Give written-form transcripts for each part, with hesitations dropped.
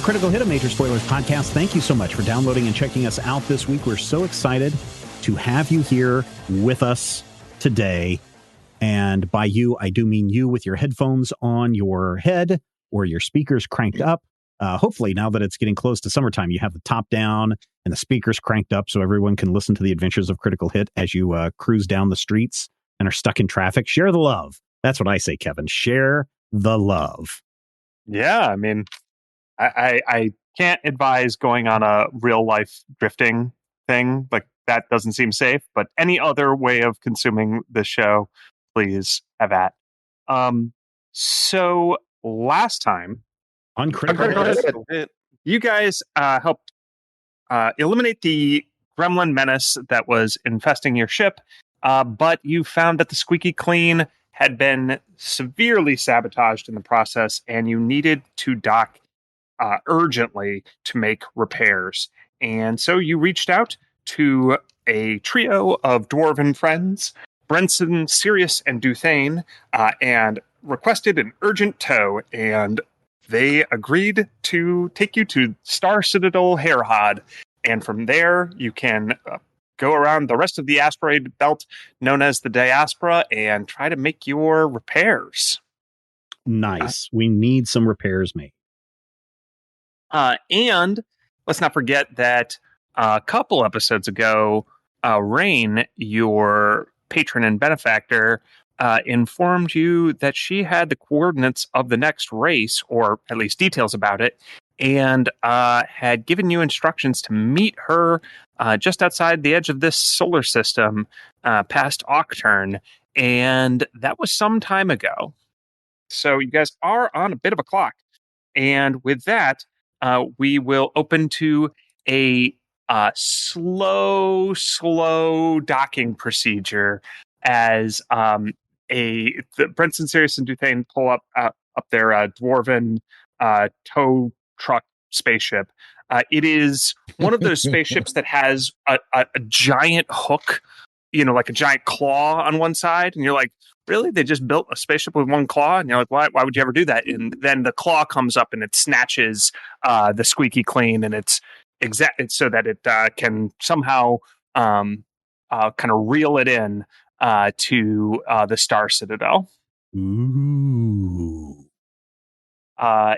Critical Hit, a Major Spoilers podcast. Thank you so much for downloading and checking us out this week. We're so excited to have you here with us today. And by you, I do mean you with your headphones on your head or your speakers cranked up. Hopefully, now that it's getting close to summertime, you have the top down and the speakers cranked up so everyone can listen to the adventures of Critical Hit as you cruise down the streets and are stuck in traffic. Share the love. That's what I say, Kevin. Share the love. Yeah, I mean, I can't advise going on a real life drifting thing. Like, that doesn't seem safe. But any other way of consuming the show, please have at. So last time On Critical Hit, you guys helped eliminate the gremlin menace that was infesting your ship, but you found that the squeaky clean had been severely sabotaged in the process, and you needed to dock urgently to make repairs. And so you reached out to a trio of dwarven friends, Brenson, Sirius, and Duthane, and requested an urgent tow, and they agreed to take you to Star Citadel Hairhod, and from there you can go around the rest of the asteroid belt known as the Diaspora and try to make your repairs. Nice. We need some repairs made. And let's not forget that a couple episodes ago, Rain, your patron and benefactor, informed you that she had the coordinates of the next race, or at least details about it, and had given you instructions to meet her just outside the edge of this solar system, past Octurne, and that was some time ago. So you guys are on a bit of a clock. And with that, we will open to a slow docking procedure as Brenton, Sirius, and Duthane pull up their dwarven tow truck spaceship. It is one of those spaceships that has a giant hook, like a giant claw on one side, and you're like, really? They just built a spaceship with one claw? And you're like, why would you ever do that? And then the claw comes up and it snatches the squeaky clean, and it's so that it can somehow kind of reel it in to the Star Citadel. Ooh.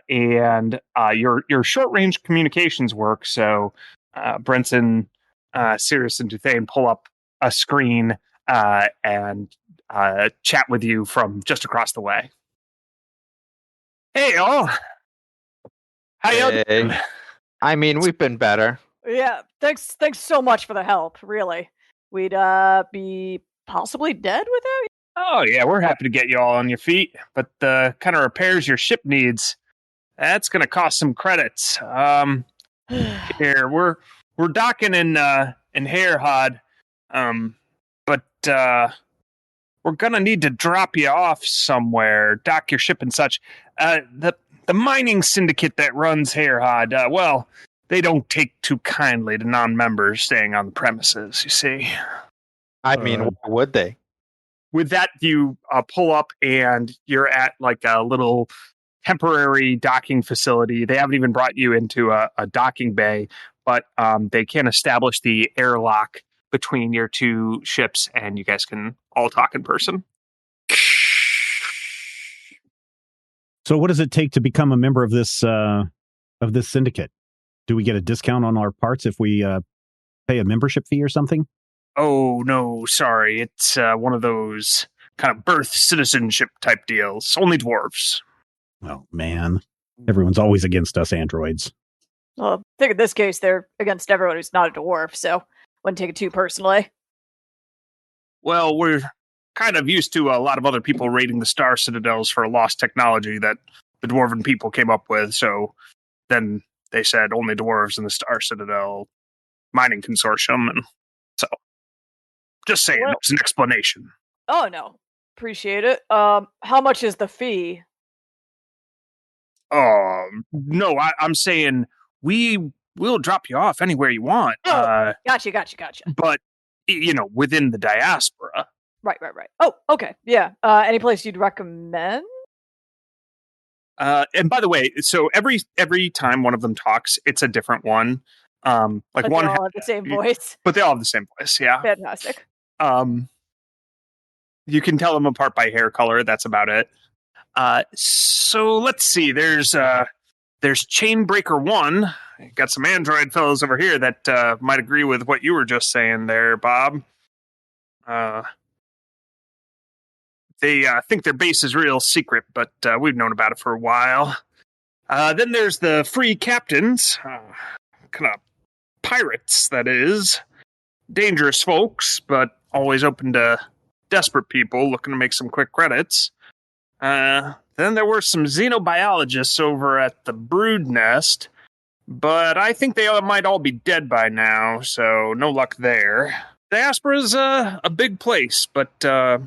And your short range communications work. So Brenton, Sirius, and Duthane pull up a screen and chat with you from just across the way. Hey, all. How y'all doing? I mean, we've been better. Yeah, thanks so much for the help, really. We'd be possibly dead without you. Oh, yeah, we're happy to get you all on your feet, but the kind of repairs your ship needs, that's going to cost some credits. Here, we're docking in Hairhod, but we're going to need to drop you off somewhere, dock your ship and such. The mining syndicate that runs Hairhod, well, they don't take too kindly to non-members staying on the premises, you see. I mean, why would they? With that, you pull up and you're at like a little temporary docking facility. They haven't even brought you into a docking bay, but they can establish the airlock between your two ships, and you guys can all talk in person. So what does it take to become a member of this syndicate? Do we get a discount on our parts if we pay a membership fee or something? Oh, no, sorry. It's one of those kind of birth citizenship type deals. Only dwarves. Oh, man. Everyone's always against us androids. Well, I think in this case, they're against everyone who's not a dwarf, so wouldn't take it too personally. Well, we're kind of used to a lot of other people raiding the Star Citadels for lost technology that the dwarven people came up with, so then they said only dwarves in the Star Citadel mining consortium, and so just saying, it's an explanation. Oh, no. Appreciate it. How much is the fee? No, I'm saying we'll drop you off anywhere you want. Oh, gotcha. But, within the diaspora. Right. Oh, okay. Yeah. Any place you'd recommend? And by the way, so every time one of them talks, it's a different one. Like But one they all have the same voice. but they all have the same voice. Yeah. Fantastic. You can tell them apart by hair color. That's about it. So let's see. There's Chainbreaker 1. Got some Android fellows over here that might agree with what you were just saying there, Bob. They think their base is real secret, but we've known about it for a while. Then there's the Free Captains. Kind of pirates, that is. Dangerous folks, but always open to desperate people looking to make some quick credits. Then there were some xenobiologists over at the Brood Nest, but I think they might all be dead by now, so no luck there. Diaspora's a big place, but a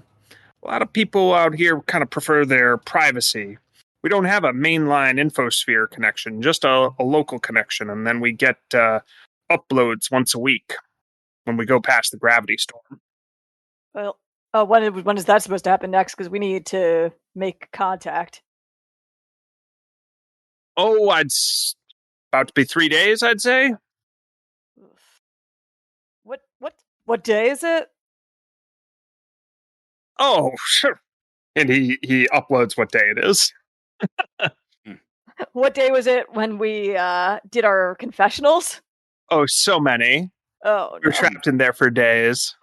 lot of people out here kind of prefer their privacy. We don't have a mainline infosphere connection, just a local connection, and then we get uploads once a week when we go past the gravity storm. Well, when is that supposed to happen next? Because we need to make contact. Oh, about to be 3 days, I'd say. What day is it? Oh, sure. And he uploads what day it is. What day was it when we did our confessionals? Oh, so many. Oh, We're trapped in there for days.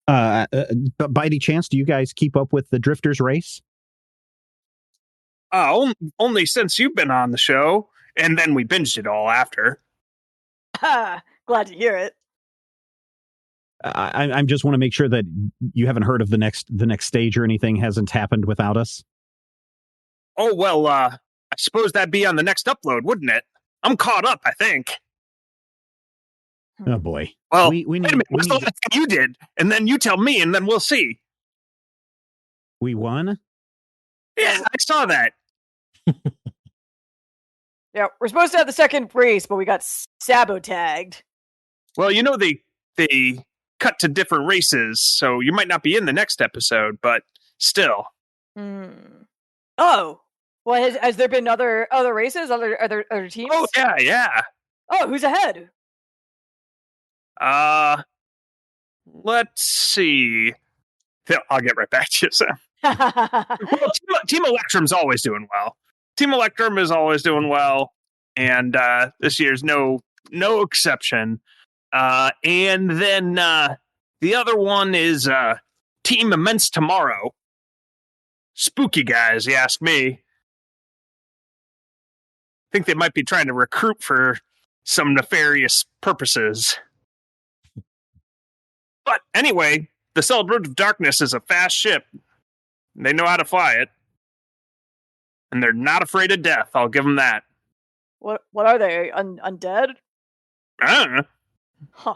By any chance, do you guys keep up with the Drifters race? Only since you've been on the show, and then we binged it all after. Glad to hear it. I just want to make sure that you haven't heard of the next stage or anything hasn't happened without us. Oh, well, I suppose that'd be on the next upload, wouldn't it? I'm caught up, I think. Oh boy. Well, we wait a minute. What's the last thing you did? And then you tell me, and then we'll see. We won? Yeah, I saw that. Yeah, we're supposed to have the second race, but we got sabotagged. Well, you know they cut to different races, so you might not be in the next episode, but still. Oh, well, has there been other races, other teams? Oh yeah. Oh, who's ahead? Let's see. I'll get right back to you, Sam. Well, Team Electrum's always doing well. Team Electrum is always doing well, and this year's no exception. And then the other one is Team Immense Tomorrow. Spooky guys, you ask me. Think they might be trying to recruit for some nefarious purposes. But anyway, the Celebrant of Darkness is a fast ship. They know how to fly it. And they're not afraid of death, I'll give them that. What are they? Undead? I don't know. Huh.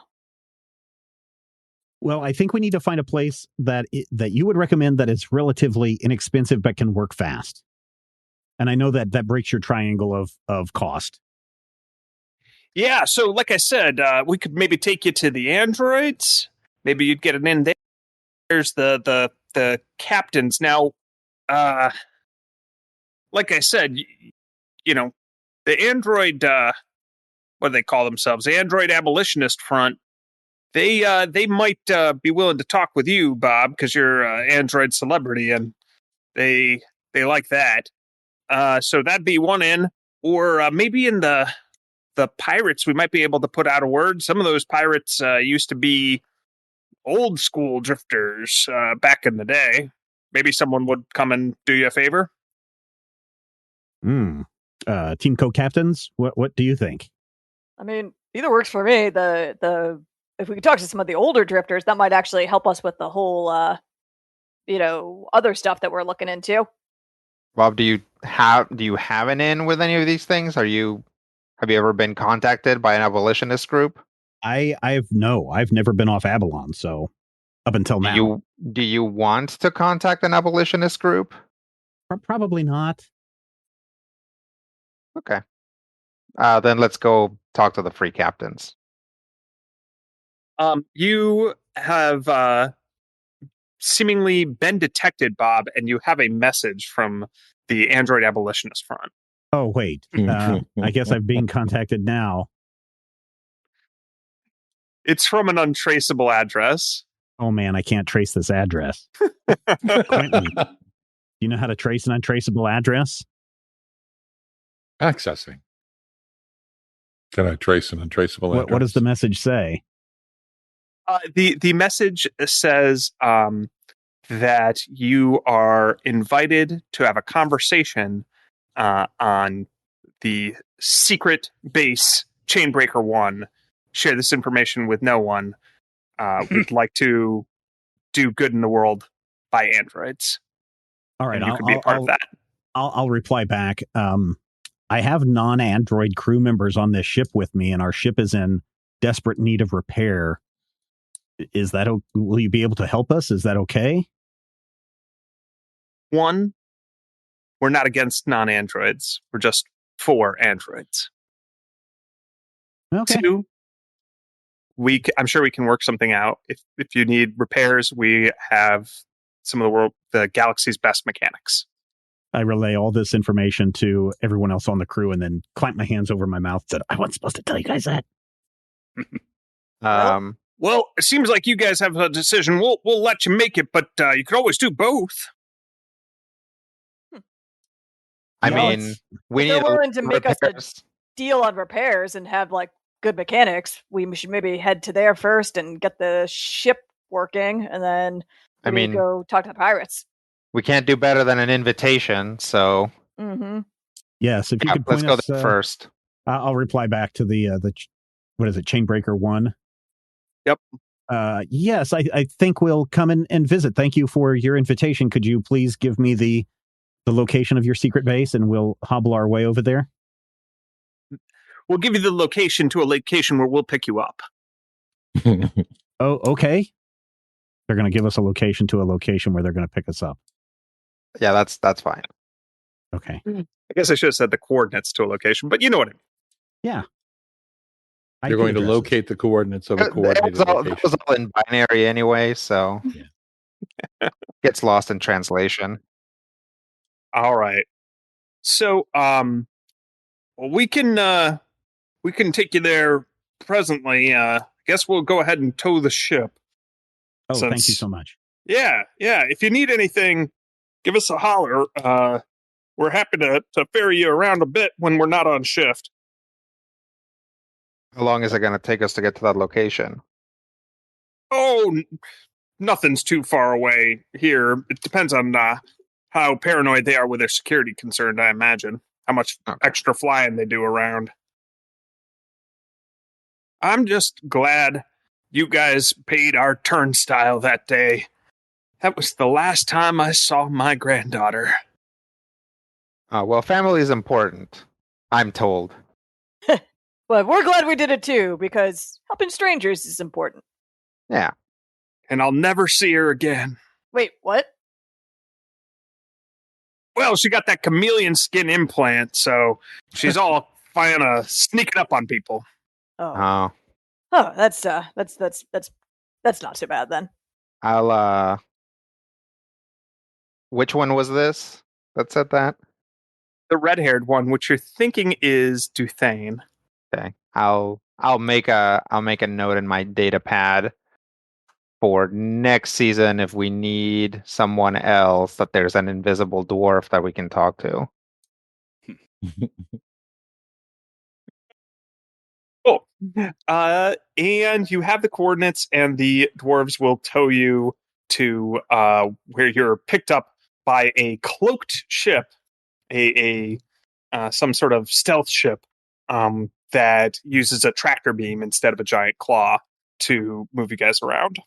Well, I think we need to find a place that you would recommend that is relatively inexpensive but can work fast. And I know that breaks your triangle of cost. Yeah, so like I said, we could maybe take you to the androids. Maybe you'd get it in there. There's the captains. Now, like I said, you know, the Android, what do they call themselves? The Android Abolitionist Front. They might be willing to talk with you, Bob, because you're an Android celebrity, and they like that. So that'd be one in, or maybe in the pirates, we might be able to put out a word. Some of those pirates used to be old school drifters back in the day. Maybe someone would come and do you a favor. Team co-captains, what do you think? I mean, either works for me. The if we could talk to some of the older drifters, that might actually help us with the whole other stuff that we're looking into. Bob, do you have an in with any of these things? Have you ever been contacted by an abolitionist group? I've never been off Avalon, so up until now. Do you want to contact an abolitionist group? Probably not. Okay. Then let's go talk to the free captains. You have seemingly been detected, Bob, and you have a message from the Android Abolitionist Front. Oh, wait. I guess I'm being contacted now. It's from an untraceable address. Oh, man, I can't trace this address. Quentin, do you know how to trace an untraceable address? Accessing. Can I trace an untraceable address? What does the message say? The message says that you are invited to have a conversation on the secret base Chainbreaker 1. Share this information with no one. We'd like to do good in the world by androids. All right, and you can be a part of that. I'll reply back. I have non-Android crew members on this ship with me, and our ship is in desperate need of repair. Is that will you be able to help us? Is that okay? One, we're not against non-androids. We're just for androids. Okay. Two, I'm sure we can work something out. If you need repairs, we have some of the galaxy's best mechanics. I relay all this information to everyone else on the crew and then clamp my hands over my mouth and said, I wasn't supposed to tell you guys that. Well, it seems like you guys have a decision. We'll let you make it, but you could always do both. I mean, we they're need willing to make us a repairs. deal on repairs and have like good mechanics. We should maybe head to there first and get the ship working, and then go talk to the pirates. We can't do better than an invitation, so yes, if you could let's point go us there first. I'll reply back to the what is it, Chainbreaker 1? Yep. Yes, I think we'll come and visit. Thank you for your invitation. Could you please give me the location of your secret base, and we'll hobble our way over there? We'll give you the location to a location where we'll pick you up. Oh, okay. They're going to give us a location to a location where they're going to pick us up. Yeah, that's fine. Okay. I guess I should have said the coordinates to a location, but you know what I mean. Yeah. You're going to locate the coordinates of a coordinated location. That was all in binary anyway, so gets lost in translation. All right. So, we can take you there presently. I guess we'll go ahead and tow the ship. Oh, thank you so much. Yeah. If you need anything, give us a holler. We're happy to ferry you around a bit when we're not on shift. How long is it going to take us to get to that location? Oh, nothing's too far away here. It depends on how paranoid they are with their security concerned, I imagine. How much extra flying they do around. I'm just glad you guys paid our turnstile that day. That was the last time I saw my granddaughter. Well, family is important, I'm told. But we're glad we did it too, because helping strangers is important. Yeah. And I'll never see her again. Wait, what? Well, she got that chameleon skin implant, so she's all fine sneaking up on people. Oh, that's not too bad then. I'll which one was this that said that? The red-haired one, which you're thinking is Duthane. Okay. I'll make a note in my data pad for next season if we need someone else, that there's an invisible dwarf that we can talk to. Cool. And you have the coordinates, and the dwarves will tow you to where you're picked up by a cloaked ship, a some sort of stealth ship that uses a tractor beam instead of a giant claw to move you guys around.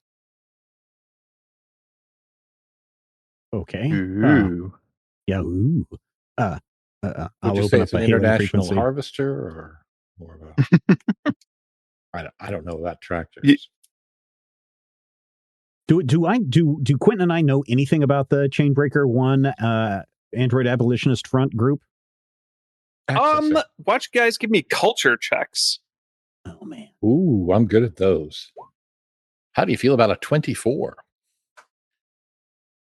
Okay. Ooh. Yeah. Ooh. Would I'll you open say up it's a an hailing international frequency. harvester or more of a? I don't know about tractors. Do Quentin and I know anything about the Chainbreaker 1 Android Abolitionist Front group? Accessing. Why don't you guys give me culture checks? Oh man. Ooh, I'm good at those. How do you feel about a 24?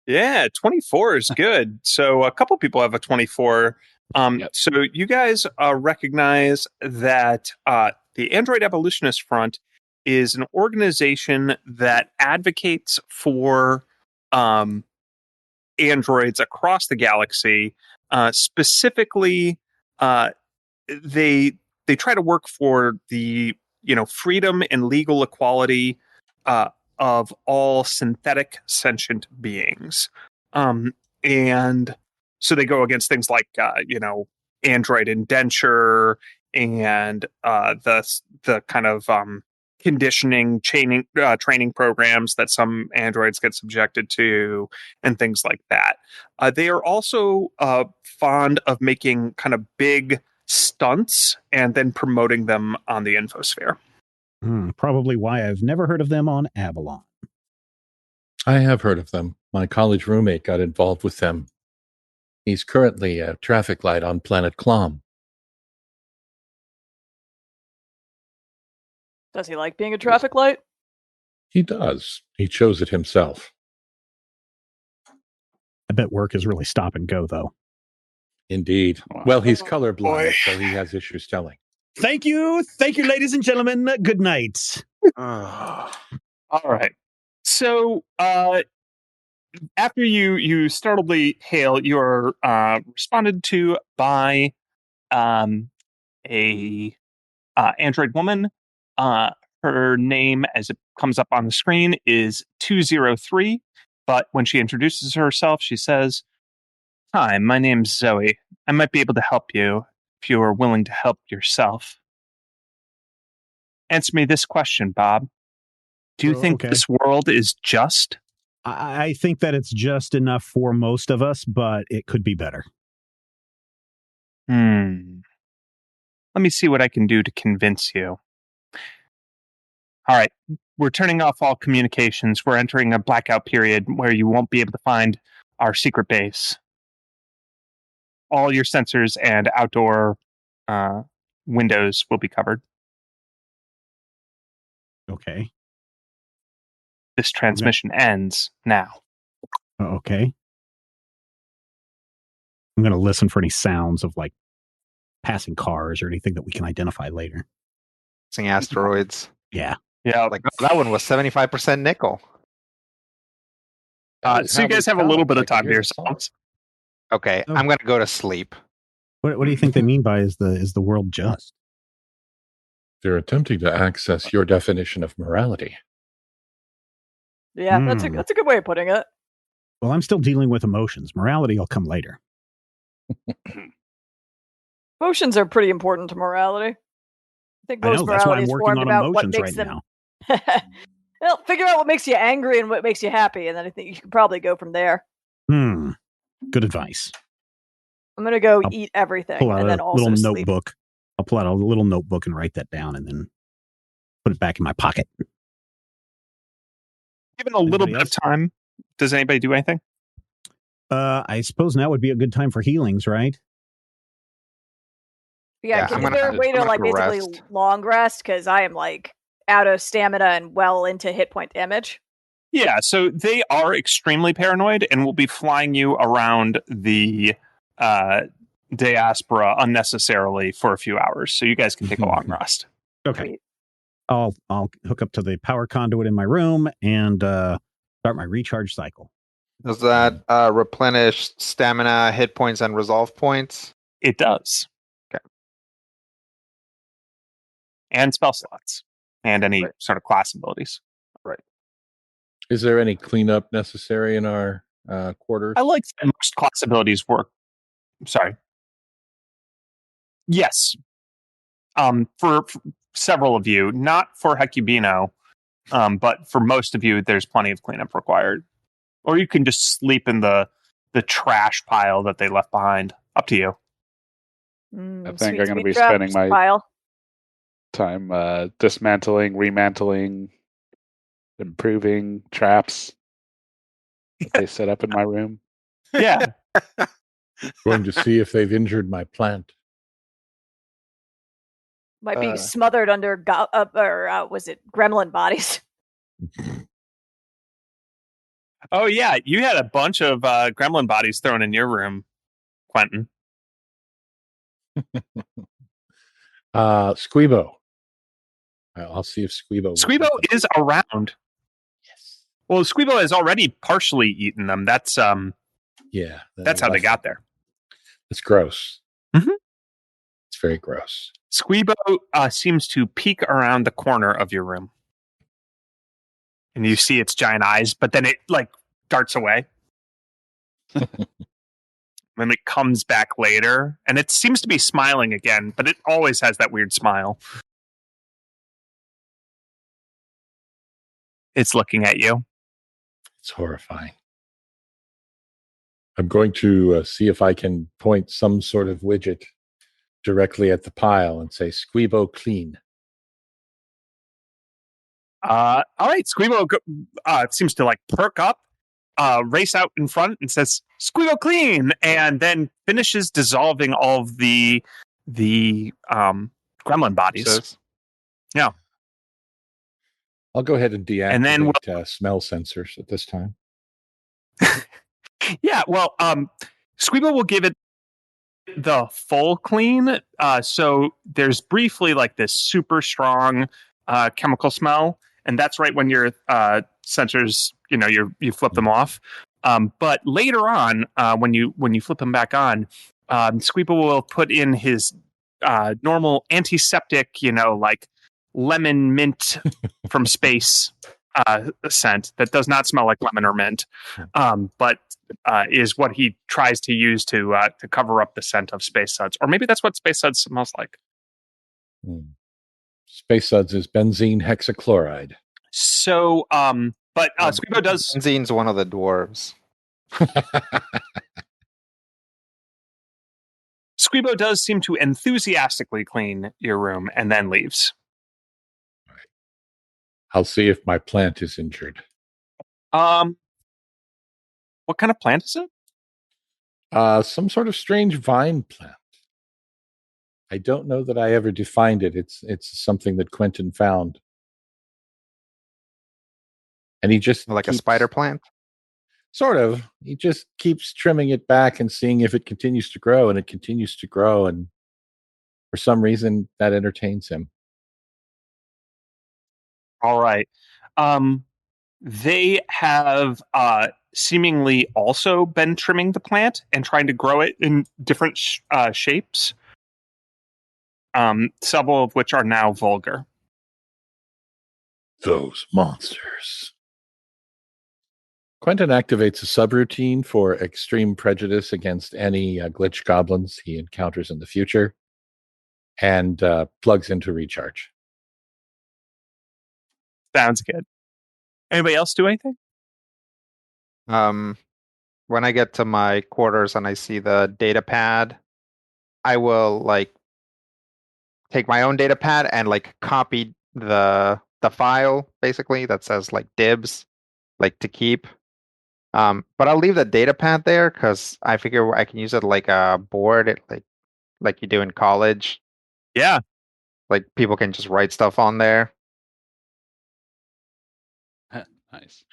Yeah, 24 is good. So a couple people have a 24. So you guys recognize that the Android Abolitionist Front is an organization that advocates for androids across the galaxy. Specifically, they try to work for the freedom and legal equality uh, of all synthetic sentient beings, and so they go against things like android indenture and the kind of conditioning training programs that some androids get subjected to and things like that. They are also fond of making kind of big stunts and then promoting them on the infosphere. Probably why I've never heard of them on Avalon. I have heard of them. My college roommate got involved with them. He's currently a traffic light on planet Clom. Does he like being a traffic light? He does. He chose it himself. I bet work is really stop and go, though. Indeed. Well, he's colorblind, boy. so he has issues telling. Thank you, ladies and gentlemen. Good night. All right. So after you startledly hail, you're responded to by a android woman. Her name, as it comes up on the screen, is 203. But when she introduces herself, she says, "Hi, my name's Zoe. I might be able to help you if you are willing to help yourself. Answer me this question, Bob. Do you think this world is just?" I think that it's just enough for most of us, but it could be better. Let me see what I can do to convince you. All right. We're turning off all communications. We're entering a blackout period where you won't be able to find our secret base. All your sensors and outdoor windows will be covered. Okay. This transmission ends now. Okay. I'm going to listen for any sounds of like passing cars or anything that we can identify later. Passing asteroids. Yeah. Yeah. Like, oh, that one was 75% nickel. So you guys have a little bit of time to yourselves. Okay, I'm going to go to sleep. What do you think they mean by is the world just? They're attempting to access your definition of morality. Yeah, that's a good way of putting it. Well, I'm still dealing with emotions. Morality will come later. Emotions are pretty important to morality. I think most that's why morality I'm is working formed on about what emotions makes right them. now. Well, figure out what makes you angry and what makes you happy, and then I think you can probably go from there. Good advice. I'm gonna go eat everything and then also little sleep. notebook. I'll pull out a little notebook and write that down, and then put it back in my pocket. Given a little bit of time, does anybody do anything? I suppose now would be a good time for healings, right? Yeah, is there a way to like basically long rest? Because I am like out of stamina and well into hit point damage. Yeah, so they are extremely paranoid and will be flying you around the diaspora unnecessarily for a few hours. So you guys can take a long rest. Okay. Sweet. I'll hook up to the power conduit in my room and start my recharge cycle. Does that replenish stamina, hit points, and resolve points? It does. Okay. And spell slots. And any sort of class abilities. Right. Is there any cleanup necessary in our quarters? I like that most class abilities work. Sorry. Yes. For several of you, not for Hecubino, but for most of you, there's plenty of cleanup required. Or you can just sleep in the trash pile that they left behind. Up to you. I think I'm going to be spending my time dismantling, remantling, improving traps that they set up in my room. Yeah. Going to see if they've injured my plant. Might be smothered under, was it gremlin bodies? Oh, yeah. You had a bunch of gremlin bodies thrown in your room, Quentin. Squeebo. I'll see if Squeebo. Squeebo is around. Yes. Well, Squeebo has already partially eaten them. That's yeah. That's how they got there. It's gross. Mm-hmm. It's very gross. Squeebo seems to peek around the corner of your room, and you see its giant eyes, but then it darts away. And it comes back later, and it seems to be smiling again, but it always has that weird smile. It's looking at you. It's horrifying. I'm going to see if I can point some sort of widget directly at the pile and say, Squeebo clean. All right, Squeebo seems to perk up, race out in front and says, Squeebo clean, and then finishes dissolving all of the gremlin bodies. Yeah. I'll go ahead and deactivate and then smell sensors at this time. Yeah, well, Squeebo will give it the full clean. So there's briefly this super strong chemical smell, and that's right when your sensors, you flip them off. But later on, when you flip them back on, Squeebo will put in his normal antiseptic, lemon mint from space scent that does not smell like lemon or mint, but is what he tries to use to cover up the scent of Space Suds. Or maybe that's what Space Suds smells like. Space Suds is benzene hexachloride. So, but Squeebo does... Benzene's one of the dwarves. Squeebo does seem to enthusiastically clean your room and then leaves. Right. I'll see if my plant is injured. What kind of plant is it? Some sort of strange vine plant. I don't know that I ever defined it. It's something that Quentin found. And he just a spider plant? Sort of. He just keeps trimming it back and seeing if it continues to grow, and it continues to grow, and for some reason that entertains him. All right. They have seemingly also been trimming the plant and trying to grow it in different shapes, several of which are now vulgar. Those monsters. Quentin activates a subroutine for extreme prejudice against any glitch goblins he encounters in the future, and plugs into recharge. Sounds good. Anybody else do anything? When I get to my quarters and I see the data pad, I will take my own data pad and copy the file basically that says dibs, to keep. But I'll leave the data pad there because I figure I can use it like a board, like you do in college. Yeah. People can just write stuff on there. Nice.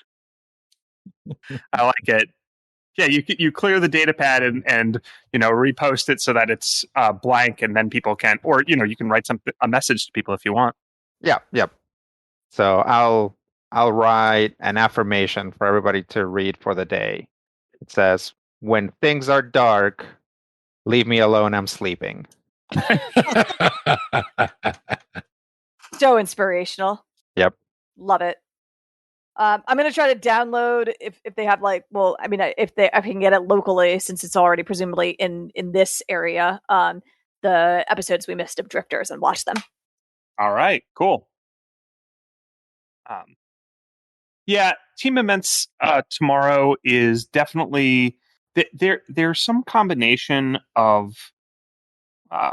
I like it. Yeah, you clear the data pad and repost it so that it's blank, and then people can, or you can write a message to people if you want. Yeah, yep. So I'll write an affirmation for everybody to read for the day. It says, "When things are dark, leave me alone, I'm sleeping." So inspirational. Yep. Love it. I'm going to try to download if they have if I can get it locally, since it's already presumably in this area, the episodes we missed of Drifters, and watch them. All right, cool. Yeah, Team Immense tomorrow is definitely there's some combination of a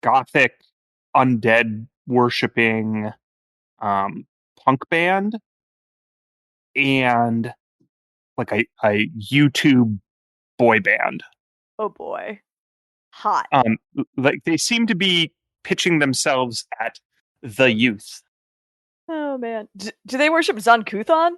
gothic undead worshipping punk band and a YouTube boy band. Oh boy, hot. They seem to be pitching themselves at the youth. Oh man, do they worship Zankuthon?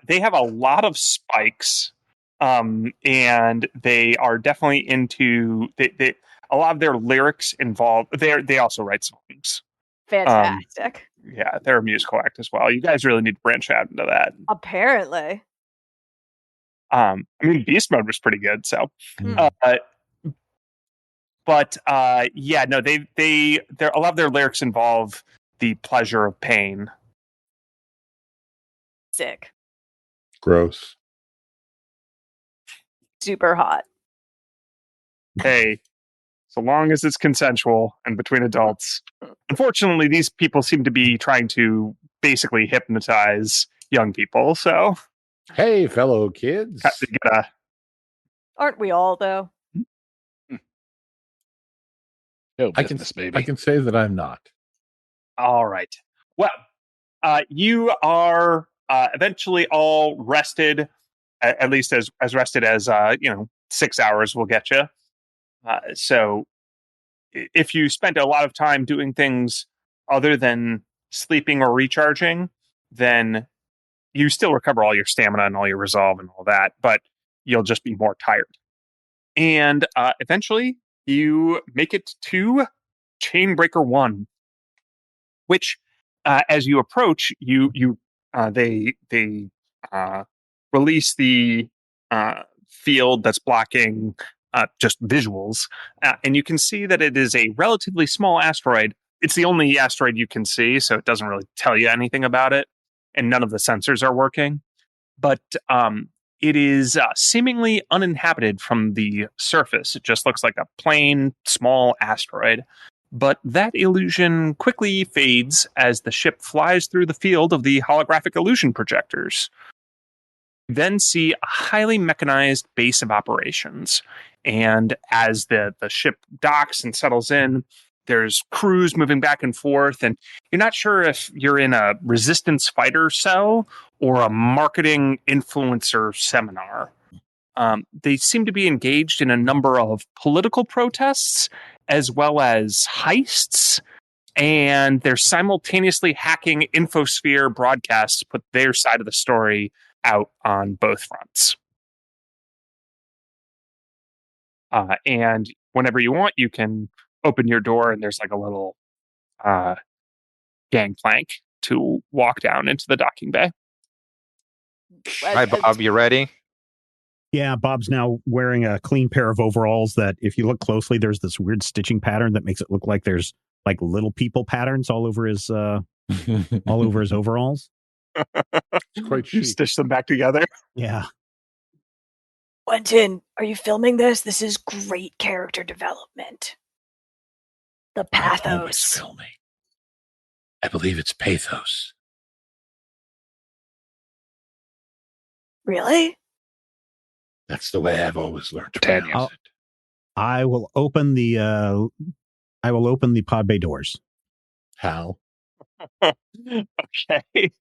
They have a lot of spikes, and they are definitely into a lot of their lyrics involve. They also write songs. Fantastic. Yeah, they're a musical act as well. You guys really need to branch out into that. Apparently. I mean, Beast Mode was pretty good. So, but yeah, no, they a lot of their lyrics involve the pleasure of pain. Sick. Gross. Super hot. Hey, so long as it's consensual and between adults. Unfortunately, these people seem to be trying to basically hypnotize young people. So, hey, fellow kids. Aren't we all, though? I can say that I'm not. All right. Well, you are eventually all rested, at least as rested as 6 hours will get you. So if you spent a lot of time doing things other than sleeping or recharging, then you still recover all your stamina and all your resolve and all that, but you'll just be more tired. And eventually you make it to Chainbreaker 1, which as you approach, they release the field that's blocking just visuals, and you can see that it is a relatively small asteroid. It's the only asteroid you can see, so it doesn't really tell you anything about it, and none of the sensors are working. But it is seemingly uninhabited from the surface. It just looks like a plain, small asteroid. But that illusion quickly fades as the ship flies through the field of the holographic illusion projectors. You then see a highly mechanized base of operations. And as the ship docks and settles in, there's crews moving back and forth. And you're not sure if you're in a resistance fighter cell or a marketing influencer seminar. They seem to be engaged in a number of political protests as well as heists, and they're simultaneously hacking infosphere broadcasts to put their side of the story out on both fronts. And whenever you want, you can open your door, and there's like a little gangplank to walk down into the docking bay. Hi, Bob. You ready? Yeah, Bob's now wearing a clean pair of overalls that, if you look closely, there's this weird stitching pattern that makes it look like there's like little people patterns all over his overalls. It's quite chic. You stitch them back together. Yeah. Quentin, are you filming this? This is great character development. The pathos. I'm always filming. I believe it's pathos. Really? That's the way I've always learned to pronounce it. I will open the pod bay doors. How? Okay.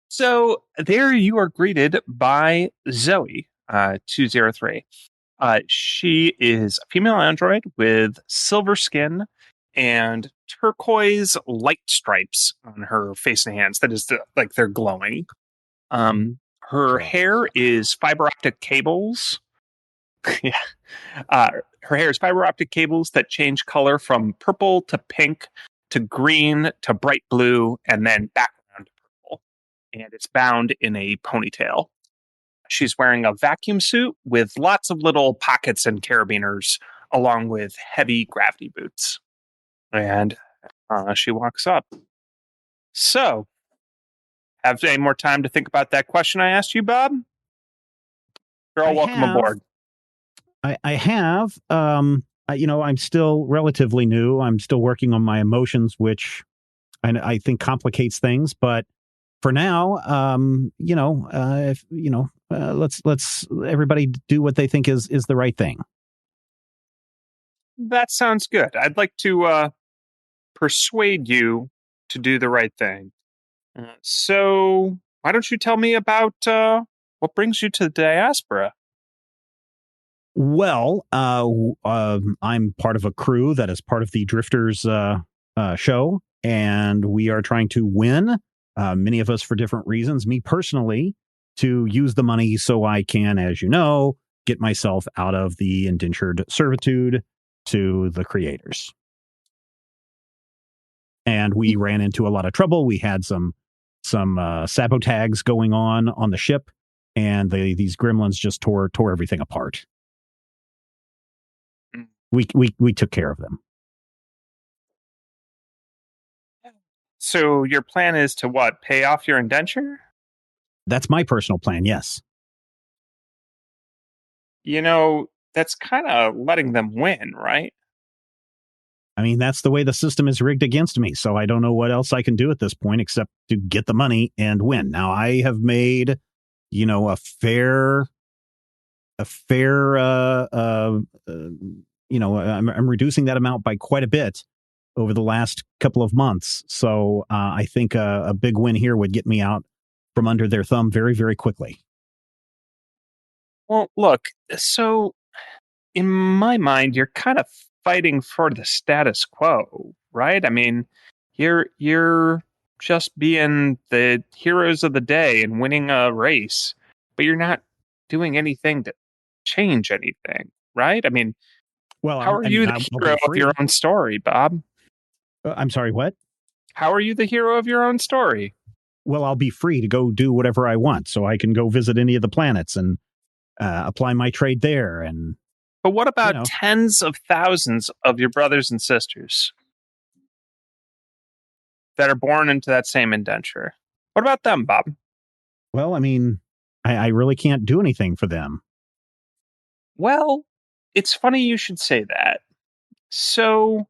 So there you are greeted by Zoe, 203. She is a female android with silver skin and turquoise light stripes on her face and hands. That is like they're glowing. Her hair is fiber optic cables. Yeah. Her hair is fiber optic cables that change color from purple to pink to green to bright blue and then back around to purple. And it's bound in a ponytail. She's wearing a vacuum suit with lots of little pockets and carabiners, along with heavy gravity boots. And she walks up. So, have any more time to think about that question I asked you, Bob? You're all welcome aboard. I have. I'm still relatively new. I'm still working on my emotions, which I think complicates things. But for now, let's everybody do what they think is the right thing. That sounds good. I'd like to persuade you to do the right thing. So why don't you tell me about what brings you to the diaspora? Well, I'm part of a crew that is part of the Drifters show, and we are trying to win Many of us for different reasons. Me personally, to use the money so I can, as you know, get myself out of the indentured servitude to the creators. And we ran into a lot of trouble. We had some sabotags going on the ship, and these gremlins just tore everything apart. We took care of them. So your plan is to what? Pay off your indenture? That's my personal plan, yes. You know, that's kind of letting them win, right? I mean, that's the way the system is rigged against me, so I don't know what else I can do at this point except to get the money and win. Now, I have made, a fair, I'm reducing that amount by quite a bit over the last couple of months. So I think a big win here would get me out from under their thumb very, very quickly. Well, look, so in my mind, you're kind of fighting for the status quo, right? I mean, you're just being the heroes of the day and winning a race, but you're not doing anything to change anything, right? I mean, how are you the hero of your own story, Bob? I'm sorry, what? How are you the hero of your own story? Well, I'll be free to go do whatever I want, so I can go visit any of the planets and apply my trade there. And but what about tens of thousands of your brothers and sisters that are born into that same indenture? What about them, Bob? Well, I mean, I really can't do anything for them. Well, it's funny you should say that. So,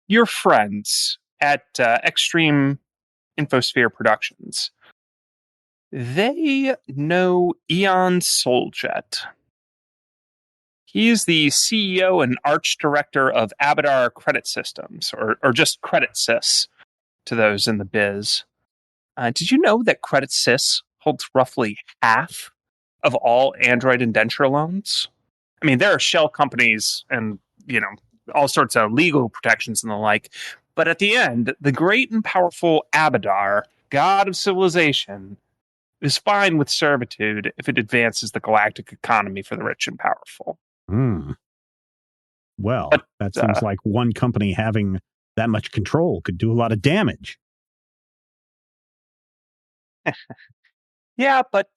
your friends at Extreme Infosphere Productions, they know Eon Soljet. He is the CEO and arch director of Abadar Credit Systems, or just Credit Sys to those in the biz. Did you know that Credit Sys holds roughly half of all Android indenture loans? I mean, there are shell companies and, all sorts of legal protections and the like. But at the end, the great and powerful Abadar, god of civilization, is fine with servitude if it advances the galactic economy for the rich and powerful. Well, that seems like one company having that much control could do a lot of damage. Yeah, but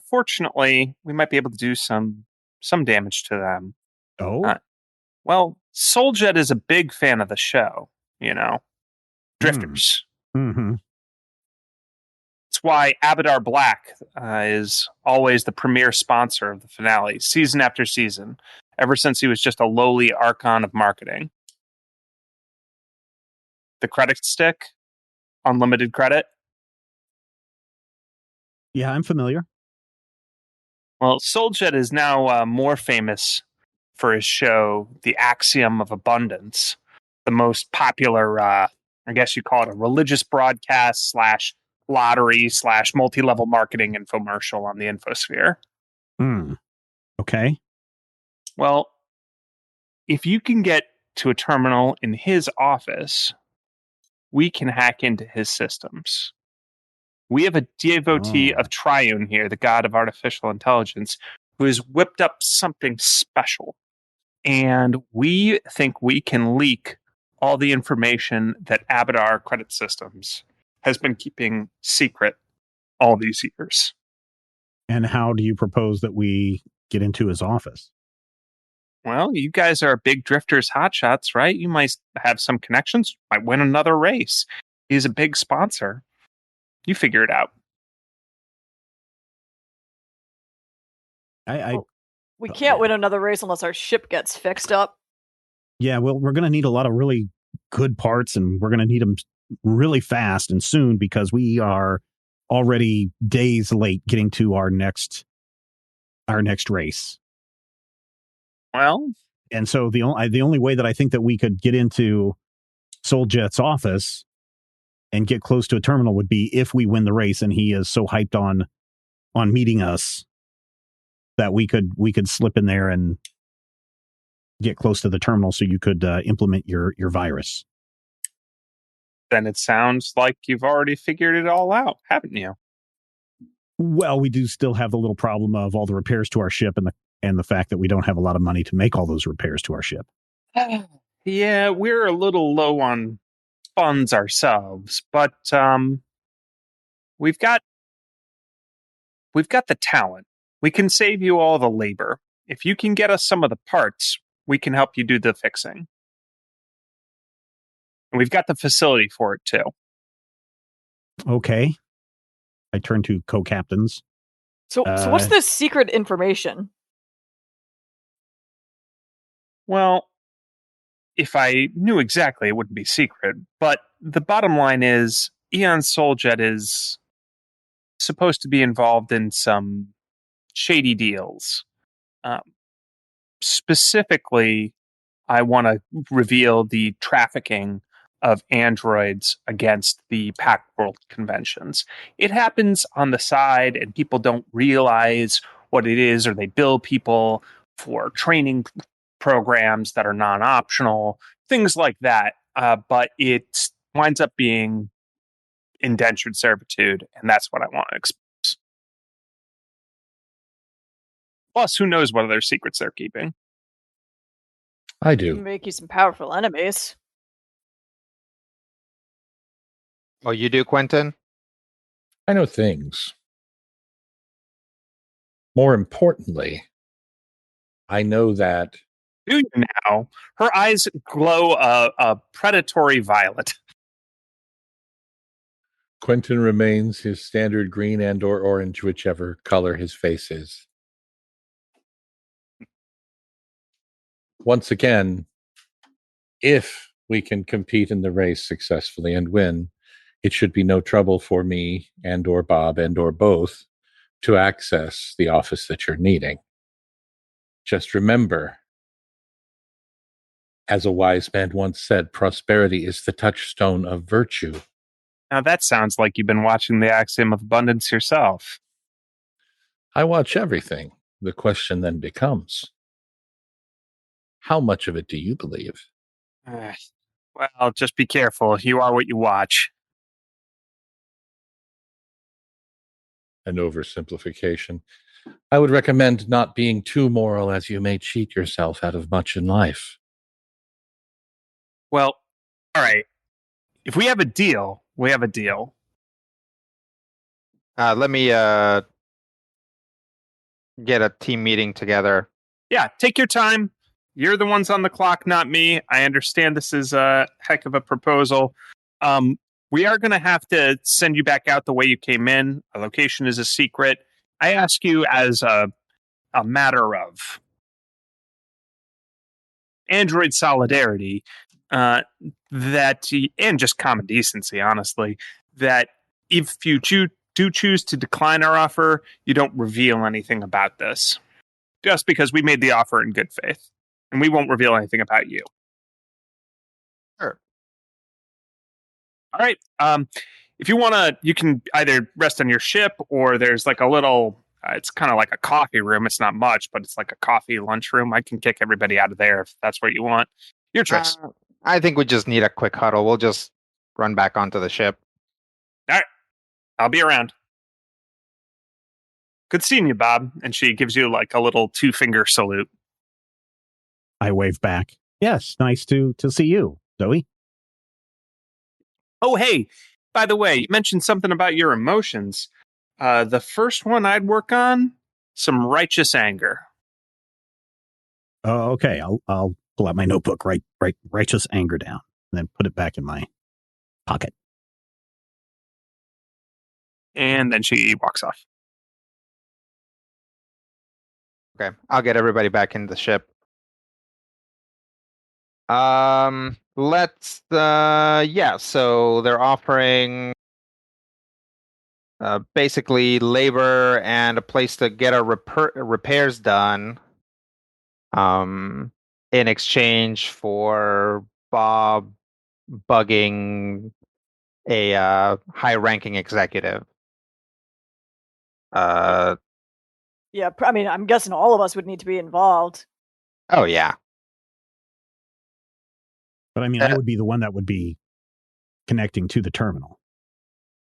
fortunately, we might be able to do some damage to them. Oh? Well, Soljet is a big fan of the show, Drifters. Mm-hmm. It's why Abadar Black is always the premier sponsor of the finale, season after season, ever since he was just a lowly archon of marketing. The credit stick, unlimited credit. Yeah, I'm familiar. Well, Soljet is now more famous for his show, The Axiom of Abundance, the most popular, I guess you call it a religious broadcast / lottery / multi-level marketing infomercial on the infosphere. Okay. Well, if you can get to a terminal in his office, we can hack into his systems. We have a devotee of Triune here, the god of artificial intelligence, who has whipped up something special. And we think we can leak all the information that Abadar Credit Systems has been keeping secret all these years. And how do you propose that we get into his office? Well, you guys are big Drifters hotshots, right? You might have some connections, might win another race. He's a big sponsor. You figure it out. We can't win another race unless our ship gets fixed up. Yeah, well, we're going to need a lot of really good parts, and we're going to need them really fast and soon because we are already days late getting to our next race. Well, and so the only way that I think that we could get into Soljet's office and get close to a terminal would be if we win the race, and he is so hyped on meeting us that we could slip in there and get close to the terminal so you could implement your virus. then it sounds like you've already figured it all out, haven't you? Well, we do still have the little problem of all the repairs to our ship and the fact that we don't have a lot of money to make all those repairs to our ship. Yeah, we're a little low on funds ourselves, but we've got the talent. We can save you all the labor. If you can get us some of the parts, we can help you do the fixing. And we've got the facility for it too. Okay. I turn to co-captains. So what's this secret information? Well, if I knew exactly, it wouldn't be secret. But the bottom line is, Eon Souljet is supposed to be involved in some shady deals. Specifically, I want to reveal the trafficking of androids against the Pact World conventions. It happens on the side, and people don't realize what it is, or they bill people for training programs that are non-optional, things like that. But it winds up being indentured servitude, and that's what I want to expose. Plus, who knows what other secrets they're keeping? I do. Make you some powerful enemies. Oh, you do, Quentin? I know things. More importantly, I know that... Do you now? Her eyes glow a predatory violet. Quentin remains his standard green and/or orange, whichever color his face is. Once again, if we can compete in the race successfully and win, it should be no trouble for me and/or Bob and/or both to access the office that you're needing. Just remember, as a wise man once said, prosperity is the touchstone of virtue. Now that sounds like you've been watching the Axiom of Abundance yourself. I watch everything. The question then becomes, how much of it do you believe? Well, just be careful. You are what you watch. An oversimplification. I would recommend not being too moral, as you may cheat yourself out of much in life. Well, all right. If we have a deal, we have a deal. Let me get a team meeting together. Yeah, take your time. You're the ones on the clock, not me. I understand this is a heck of a proposal. We are going to have to send you back out the way you came in. A location is a secret. I ask you as a matter of Android solidarity, that, and just common decency, honestly, that if you do choose to decline our offer, you don't reveal anything about this. Just because we made the offer in good faith. And we won't reveal anything about you. Sure. All right. If you want to, you can either rest on your ship, or there's like a little, it's kind of like a coffee room. It's not much, but it's like a coffee lunchroom. I can kick everybody out of there if that's what you want. Your choice. I think we just need a quick huddle. We'll just run back onto the ship. All right. I'll be around. Good seeing you, Bob. And she gives you like a little 2-finger salute. I wave back. Yes, nice to see you, Zoe. Oh, hey, by the way, you mentioned something about your emotions. The first one I'd work on, some righteous anger. Oh, okay. I'll pull out my notebook, write righteous anger down, and then put it back in my pocket. And then she walks off. Okay, I'll get everybody back in the ship. So they're offering basically labor and a place to get our repairs done in exchange for Bob bugging a high-ranking executive. Yeah, I mean, I'm guessing all of us would need to be involved. Oh, yeah. But I mean, I would be the one that would be connecting to the terminal.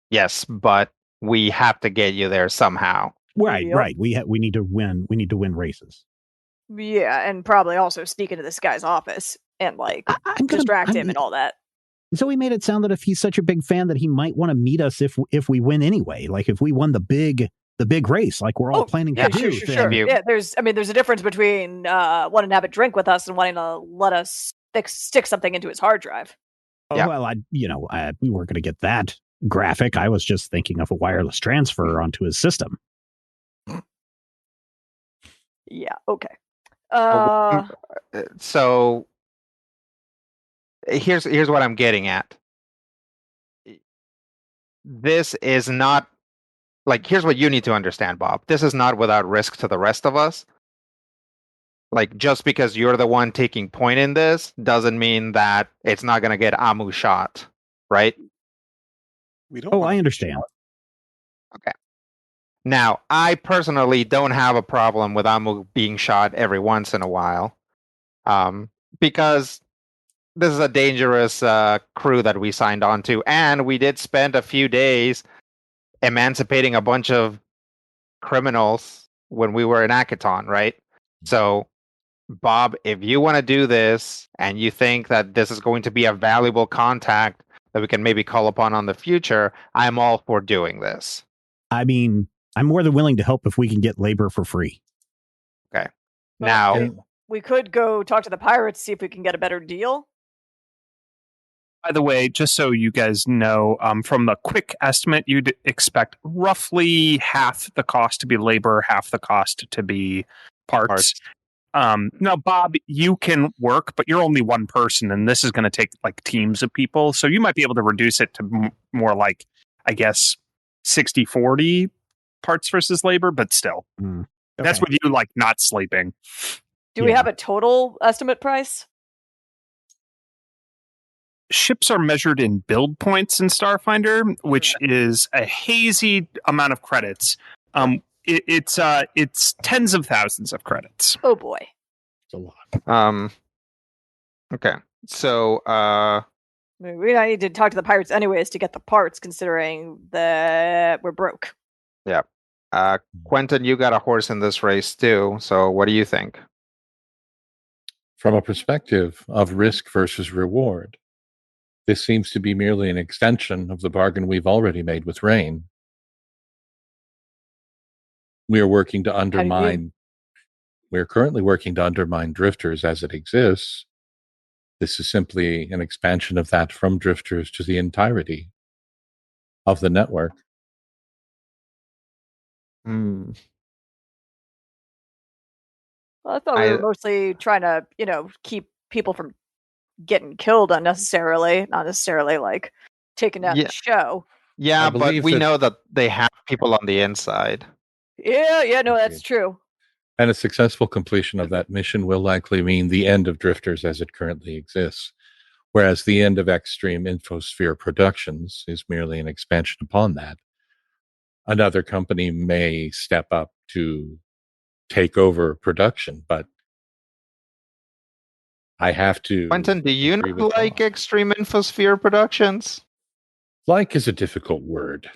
Yes, but we have to get you there somehow. Right, Yep. right. We need to win. We need to win races. Yeah, and probably also sneak into this guy's office and distract him and all that. So he made it sound that if he's such a big fan that he might want to meet us if we win anyway. Like if we won the big race, like we're all planning to do. Sure. Yeah, there's a difference between wanting to have a drink with us and wanting to let us stick something into his hard drive. Oh, yeah. Well, we weren't going to get that graphic. I was just thinking of a wireless transfer onto his system. Yeah. Okay. So here's what I'm getting at. This is not like, here's what you need to understand, Bob. This is not without risk to the rest of us. Like, just because you're the one taking point in this doesn't mean that it's not going to get Amu shot, right? I understand. Okay. Now, I personally don't have a problem with Amu being shot every once in a while, because this is a dangerous crew that we signed on to, and we did spend a few days emancipating a bunch of criminals when we were in Akaton, right? So, Bob, if you want to do this and you think that this is going to be a valuable contact that we can maybe call upon on the future, I'm all for doing this. I mean, I'm more than willing to help if we can get labor for free. Okay. Now, we could go talk to the pirates, see if we can get a better deal. By the way, just so you guys know, from the quick estimate, you'd expect roughly half the cost to be labor, half the cost to be parts. Now, Bob, you can work, but you're only one person, and this is going to take like teams of people. So you might be able to reduce it to more like, I guess, 60-40 parts versus labor, but still. Okay. That's with you like not sleeping. Do we have a total estimate price? Ships are measured in build points in Starfinder, which is a hazy amount of credits. It's tens of thousands of credits. Oh boy, it's a lot. Okay, so we need to talk to the pirates anyways to get the parts, considering that we're broke. Yeah. Quentin, you got a horse in this race too. So what do you think? From a perspective of risk versus reward, this seems to be merely an extension of the bargain we've already made with Rain. We are working to undermine. We're currently working to undermine Drifters as it exists. This is simply an expansion of that from Drifters to the entirety of the network. Well, I thought we were mostly trying to, keep people from getting killed unnecessarily, not necessarily like taking out the show. Yeah, but we know that they have people on the inside. Yeah, no, that's true. And a successful completion of that mission will likely mean the end of Drifters as it currently exists, whereas the end of Extreme Infosphere Productions is merely an expansion upon that. Another company may step up to take over production, but I have to... Quentin, do you not like Extreme Infosphere Productions? Like is a difficult word.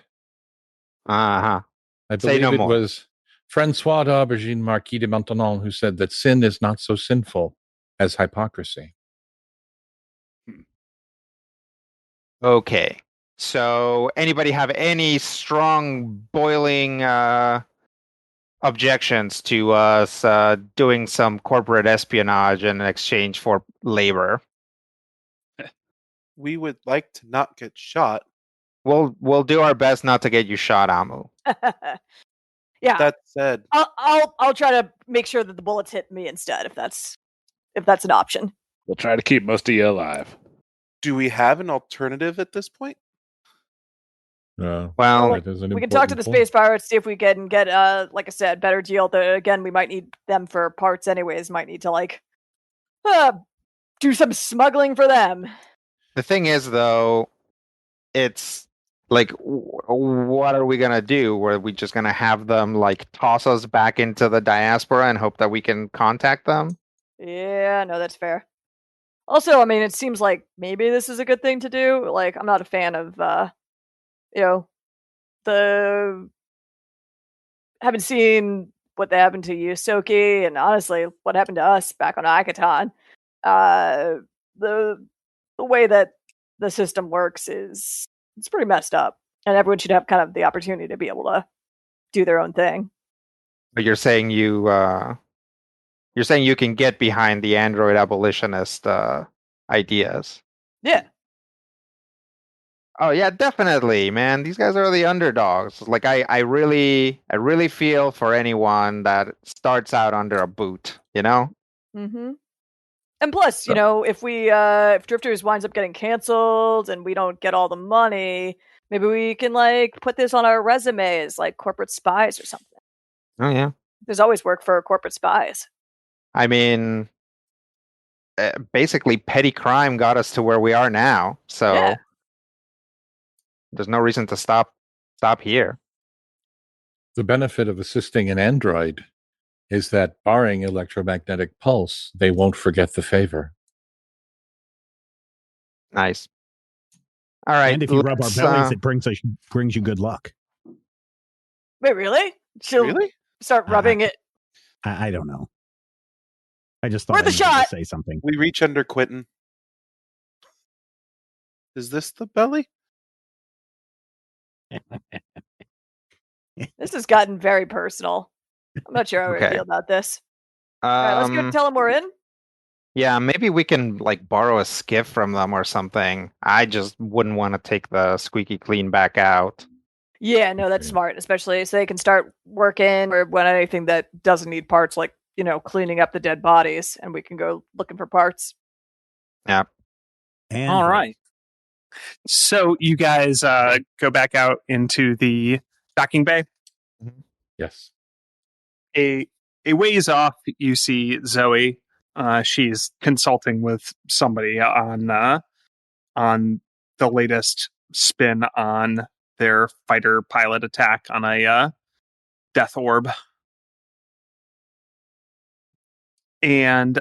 Uh-huh. I believe it was Francois d'Aubergine Marquis de Maintenon who said that sin is not so sinful as hypocrisy. Okay. So, anybody have any strong, boiling objections to us doing some corporate espionage in exchange for labor? We would like to not get shot. We'll do our best not to get you shot, Amu. Yeah. That said, I'll try to make sure that the bullets hit me instead, if that's an option. We'll try to keep most of you alive. Do we have an alternative at this point? Well, we can talk to the space pirates, see if we can get, like I said, better deal. Again, we might need them for parts anyways. Might need to do some smuggling for them. The thing is, though, it's like, what are we gonna do? Are we just gonna have them like toss us back into the diaspora and hope that we can contact them? Yeah, no, that's fair. Also, I mean, it seems like maybe this is a good thing to do. Like, I'm not a fan of, haven't seen what they happened to Yosoki, and honestly, what happened to us back on Ikaton. The way that the system works it's pretty messed up, and everyone should have kind of the opportunity to be able to do their own thing. But you're saying you can get behind the Android abolitionist ideas. Yeah. Oh yeah, definitely, man. These guys are the underdogs. Like I really feel for anyone that starts out under a boot, you know? Mm-hmm. And plus, if Drifters winds up getting canceled and we don't get all the money, maybe we can put this on our resume as corporate spies or something. Oh yeah. There's always work for corporate spies. I mean, basically petty crime got us to where we are now. So yeah. There's no reason to stop here. The benefit of assisting an android is that, barring electromagnetic pulse, they won't forget the favor. Nice. All right. And if you rub our bellies, it brings you good luck. Wait, really? She'll start rubbing it. I don't know. I just thought I needed to say something. We reach under Quentin. Is this the belly? This has gotten very personal. I'm not sure how I feel about this. All right, let's go tell them we're in. Yeah, maybe we can borrow a skiff from them or something. I just wouldn't want to take the squeaky clean back out. Yeah, no, that's smart, especially so they can start working or when anything that doesn't need parts, cleaning up the dead bodies, and we can go looking for parts. Yeah. All right. So you guys go back out into the docking bay. Mm-hmm. Yes. A ways off, you see Zoe. She's consulting with somebody on the latest spin on their fighter pilot attack on a death orb. And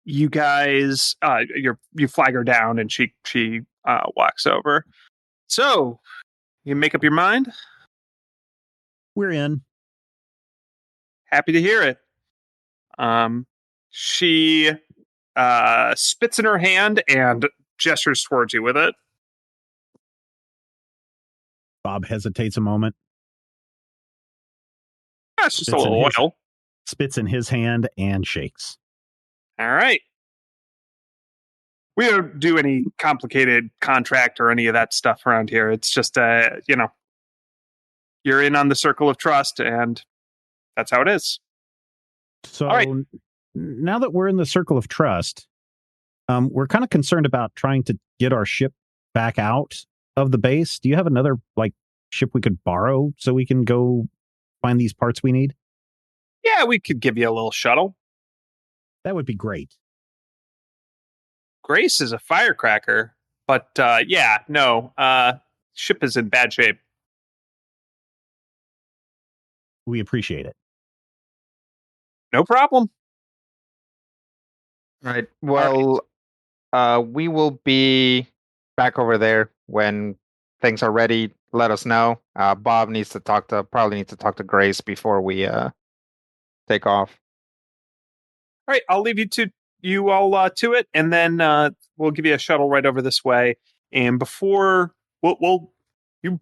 you guys, you flag her down, and she walks over. So, you make up your mind? We're in. Happy to hear it. She spits in her hand and gestures towards you with it. Bob hesitates a moment. That's just a little oil. Spits in his hand and shakes. All right. We don't do any complicated contract or any of that stuff around here. It's just, you're in on the circle of trust, and that's how it is. So now that we're in the circle of trust, we're kind of concerned about trying to get our ship back out of the base. Do you have another ship we could borrow so we can go find these parts we need? Yeah, we could give you a little shuttle. That would be great. Grace is a firecracker, but ship is in bad shape. We appreciate it. No problem. Right. Well, we will be back over there when things are ready. Let us know. Bob probably needs to talk to Grace before we take off. All right, I'll leave you all to it, and then we'll give you a shuttle right over this way. And before you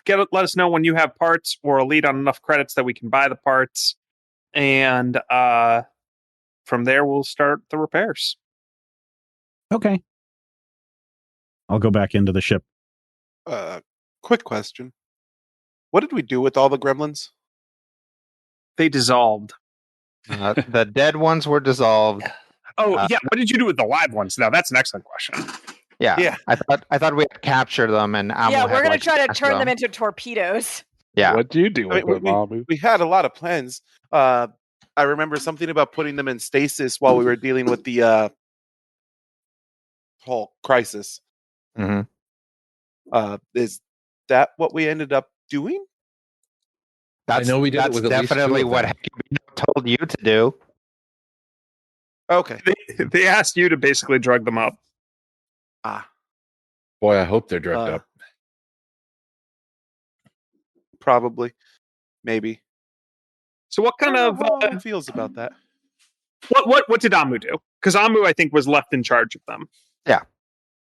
let us know when you have parts or a lead on enough credits that we can buy the parts, and from there we'll start the repairs. Okay. I'll go back into the ship. Quick question. What did we do with all the gremlins? They dissolved. The dead ones were dissolved. Oh, yeah. What did you do with the live ones? Now, that's an excellent question. Yeah. I thought we had captured them, and we're going to try to turn them into torpedoes. Yeah. What do you do with them, Mamu? We had a lot of plans. I remember something about putting them in stasis while we were dealing with the whole crisis. Mm-hmm. Is that what we ended up doing? I know we did. That's definitely what Hecubino told you to do. Okay. They asked you to basically drug them up. Boy, I hope they're drugged up. Probably. Maybe. So what kind of how Amu feels about that? What did Amu do? Because Amu, I think, was left in charge of them. Yeah.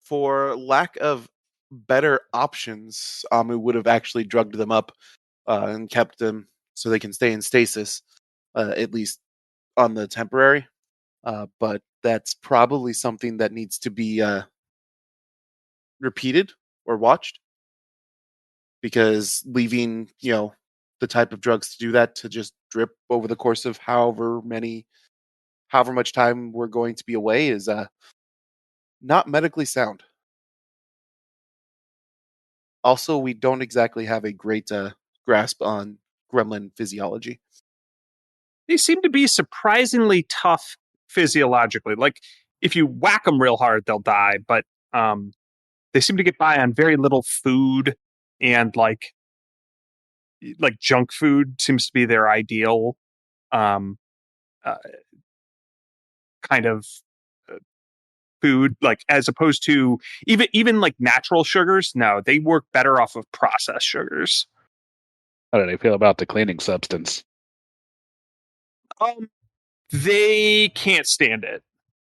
For lack of better options, Amu would have actually drugged them up and kept them so they can stay in stasis, at least on the temporary. But that's probably something that needs to be repeated or watched, because leaving, the type of drugs to do that to just drip over the course of however much time we're going to be away is not medically sound. Also, we don't exactly have a great grasp on gremlin physiology. They seem to be surprisingly tough physiologically. Like, if you whack them real hard, they'll die, but they seem to get by on very little food, and like junk food seems to be their ideal kind of food, like, as opposed to even like natural sugars. No, they work better off of processed sugars. How do they feel about the cleaning substance? They can't stand it.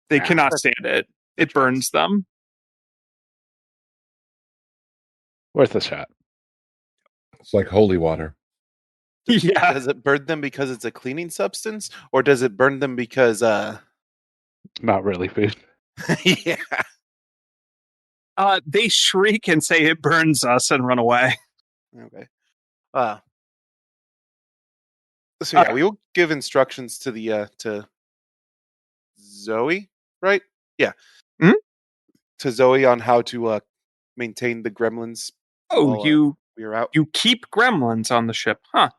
They cannot stand it. It burns them. Worth a shot. It's like holy water. Yeah. Does it burn them because it's a cleaning substance, or does it burn them because not really food? Yeah. They shriek and say it burns us and run away. Okay. So yeah, we will give instructions to the to Zoe, right? Yeah. Hmm? To Zoe on how to maintain the gremlins. Oh, we're out. You keep gremlins on the ship, huh?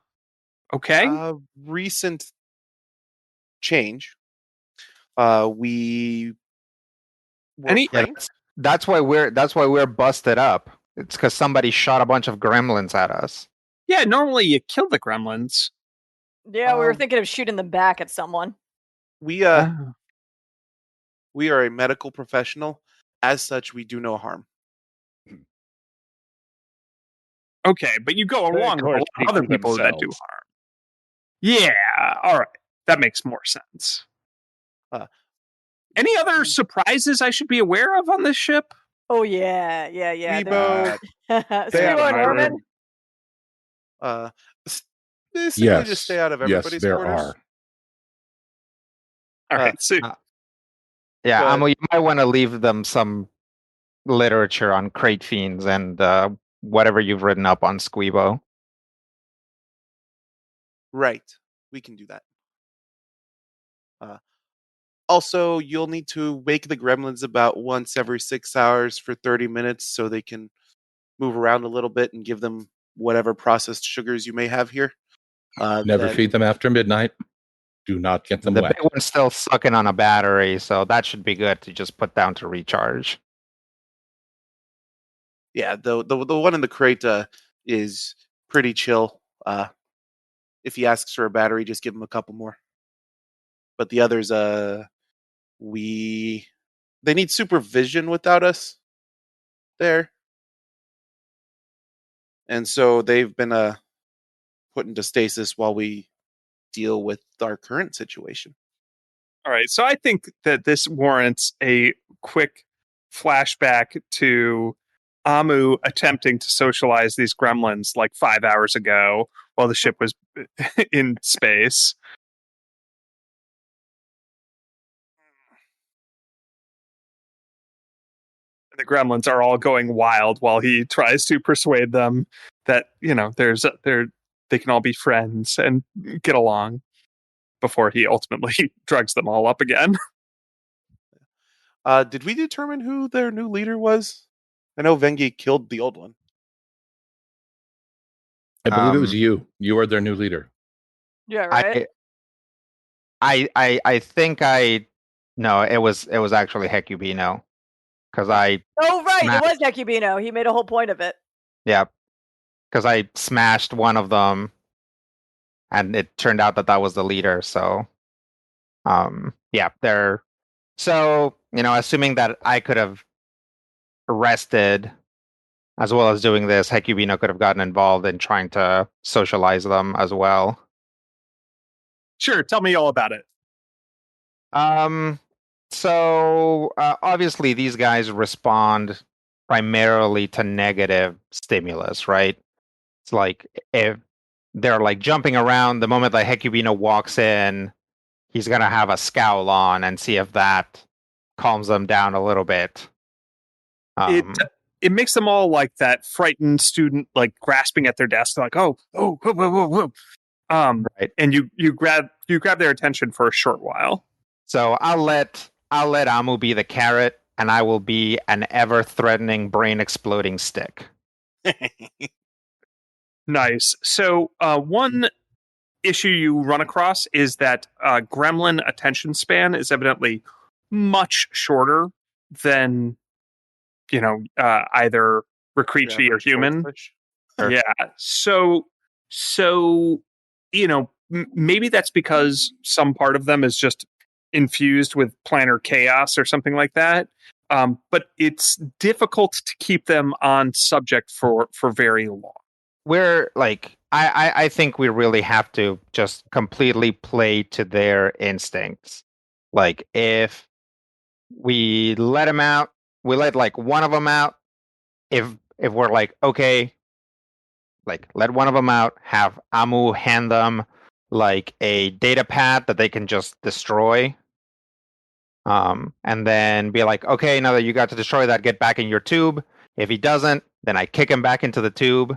Okay. Recent change. We were pranked. That's why we're busted up. It's because somebody shot a bunch of gremlins at us. Yeah, normally you kill the gremlins. Yeah, we were thinking of shooting them back at someone. We are a medical professional. As such, we do no harm. Okay, but you go along with a lot of other people that do harm. Yeah, all right. That makes more sense. Any other surprises I should be aware of on this ship? Oh, yeah. Squeebo. Squeebo and Herman? Basically just stay out of everybody's there quarters. are. All right, so yeah, you might want to leave them some literature on crate fiends and whatever you've written up on Squeebo. Right, we can do that. Also, you'll need to wake the gremlins about once every 6 hours for 30 minutes so they can move around a little bit and give them whatever processed sugars you may have here. Never feed them after midnight. Do not get them wet. The big one's still sucking on a battery, so that should be good to just put down to recharge. Yeah, the one in the crate is pretty chill. If he asks for a battery, just give him a couple more. But the others, they need supervision without us there. And so they've been put into stasis while we deal with our current situation. All right, so I think that this warrants a quick flashback to Amu attempting to socialize these gremlins like 5 hours ago while the ship was in space. The gremlins are all going wild while he tries to persuade them that, they can all be friends and get along before he ultimately drugs them all up again. Did we determine who their new leader was? I know Vengi killed the old one. I believe it was you. You are their new leader. Yeah, right. I think no, it was actually Hecubino. Because it was Hecubino. He made a whole point of it. Yeah, because I smashed one of them, and it turned out that was the leader. So, Yeah, they're so, assuming that I could have arrested as well as doing this, Hecubino could have gotten involved in trying to socialize them as well. Sure, tell me all about it. So obviously these guys respond primarily to negative stimulus, right? It's like if they're like jumping around, the moment that Hecubino walks in, he's gonna have a scowl on and see if that calms them down a little bit. It makes them all like that frightened student, like grasping at their desk, like oh, whoa, whoa, whoa, whoa. Right. And you grab their attention for a short while. So I'll let Amu be the carrot, and I will be an ever-threatening, brain-exploding stick. Nice. So one issue you run across is that gremlin attention span is evidently much shorter than either Recreachi or human. Sure. Yeah. So maybe that's because some part of them is just infused with planar chaos or something like that. But it's difficult to keep them on subject for very long. We're like, I think we really have to just completely play to their instincts. Like, if we let them out, we let like one of them out. If we're like, okay, like let one of them out, have Amu hand them like a data pad that they can just destroy. And then be like, okay, now that you got to destroy that, get back in your tube. If he doesn't, then I kick him back into the tube.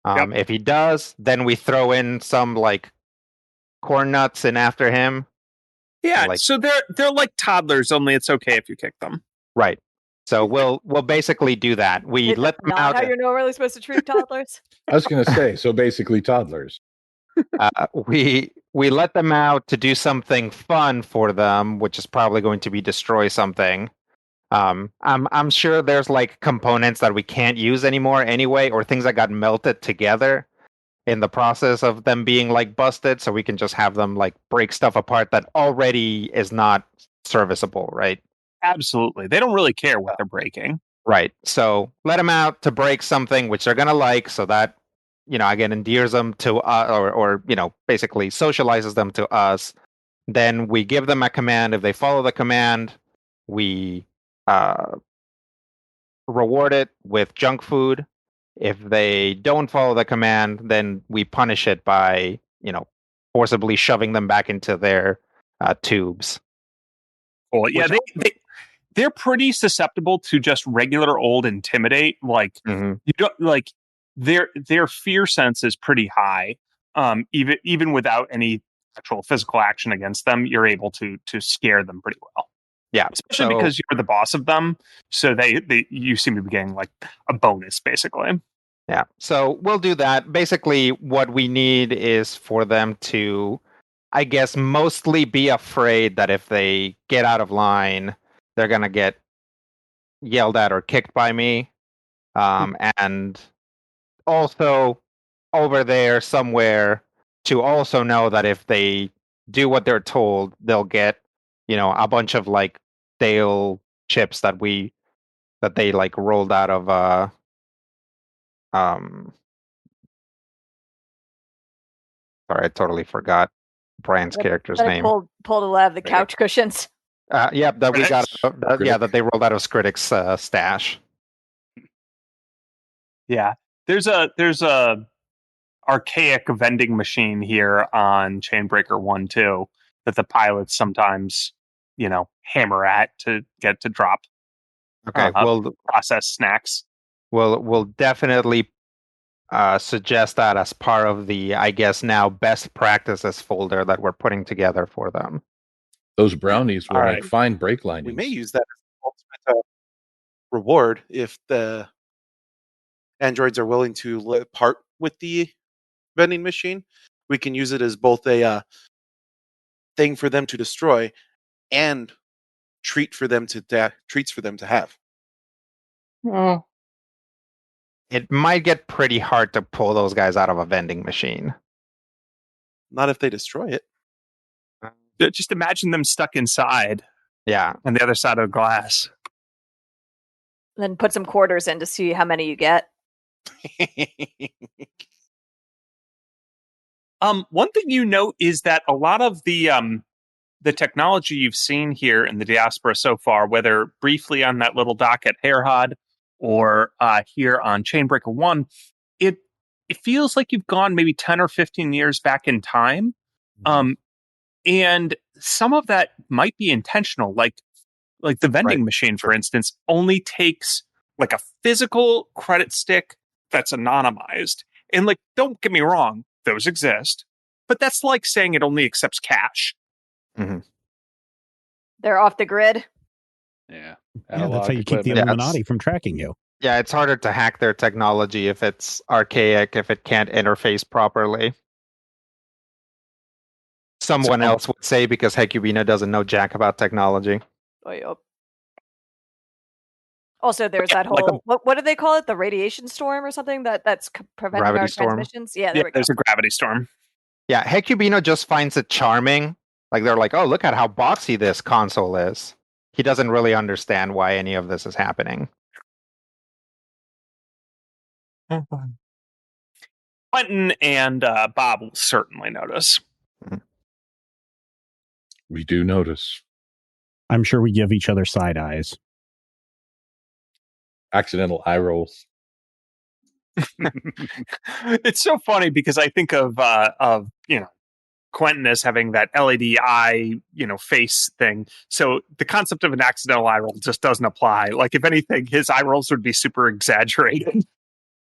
Yep. If he does, then we throw in some like corn nuts in after him. Yeah, so they're like toddlers, only it's okay if you kick them. Right. So we'll basically do that. We let them not out. How you're normally supposed to treat toddlers? I was going to say, so basically toddlers. We let them out to do something fun for them, which is probably going to be destroy something. I'm sure there's like components that we can't use anymore anyway, or things that got melted together in the process of them being like busted, so we can just have them like break stuff apart that already is not serviceable, right? Absolutely. They don't really care what they're breaking. Right. So let them out to break something which they're gonna like, so that again endears them to us, or basically socializes them to us. Then we give them a command. If they follow the command, we reward it with junk food. If they don't follow the command, then we punish it by, forcibly shoving them back into their tubes. Well, yeah, they're pretty susceptible to just regular old intimidate. Like you don't like their fear sense is pretty high. Even without any actual physical action against them, you're able to scare them pretty well. Yeah, especially because you're the boss of them, so you seem to be getting like a bonus, basically. Yeah, so we'll do that. Basically, what we need is for them to, I guess, mostly be afraid that if they get out of line, they're gonna get yelled at or kicked by me, and also over there somewhere to also know that if they do what they're told, they'll get, a bunch of like stale chips that they like rolled out of sorry, I totally forgot Brian's character's name. Pulled out of the couch cushions. Yeah, that we got. That they rolled out of Skritic's stash. Yeah, there's a archaic vending machine here on Chainbreaker 1-2 that the pilots sometimes, hammer at to get to drop. Okay, we'll process snacks. We'll definitely suggest that as part of the, I guess, now best practices folder that we're putting together for them. Those brownies will make fine brake linings. We may use that as an ultimate reward if the androids are willing to part with the vending machine. We can use it as both a thing for them to destroy and treats for them to have. Well, it might get pretty hard to pull those guys out of a vending machine. Not if they destroy it. Just imagine them stuck inside. Yeah. On the other side of the glass. Then put some quarters in to see how many you get. One thing you note is that a lot of the technology you've seen here in the diaspora so far, whether briefly on that little dock at Hairhod or here on Chainbreaker 1, it feels like you've gone maybe 10 or 15 years back in time. And some of that might be intentional, like the vending machine, for instance, only takes like a physical credit stick that's anonymized. And like, don't get me wrong, those exist, but that's like saying it only accepts cash. Mm-hmm. They're off the grid. Yeah. That's how you keep the Illuminati from tracking you. Yeah, it's harder to hack their technology if it's archaic, if it can't interface properly. Someone else would say, because Hecubino doesn't know jack about technology. Oh, yep. Also, there's that whole what do they call it? The radiation storm or something that's preventing gravity our storm. transmissions. Yeah, there we go. There's a gravity storm. Yeah, Hecubino just finds it charming. Like they're like, oh, look at how boxy this console is. He doesn't really understand why any of this is happening. Quentin and Bob will certainly notice. We do notice. I'm sure we give each other side eyes. Accidental eye rolls. It's so funny because I think of Quentin as having that LED eye, face thing. So the concept of an accidental eye roll just doesn't apply. Like, if anything, his eye rolls would be super exaggerated.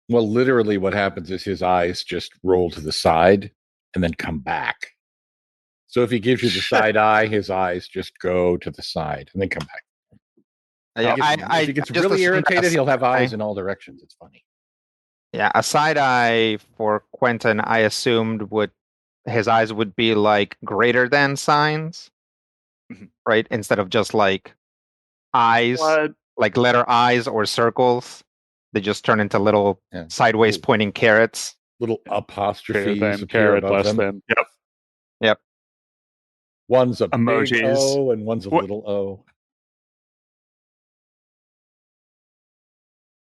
Well, literally what happens is his eyes just roll to the side and then come back. So if he gives you the side eye, his eyes just go to the side and then come back. If he gets really irritated, he'll have eyes in all directions. It's funny. Yeah, a side eye for Quentin, I assumed his eyes would be like greater than signs, right? Instead of just like eyes, like letter eyes or circles. They just turn into little sideways pointing carrots. Little apostrophes than, caret, less than. Yep. One's a emojis. Big O and one's a little O.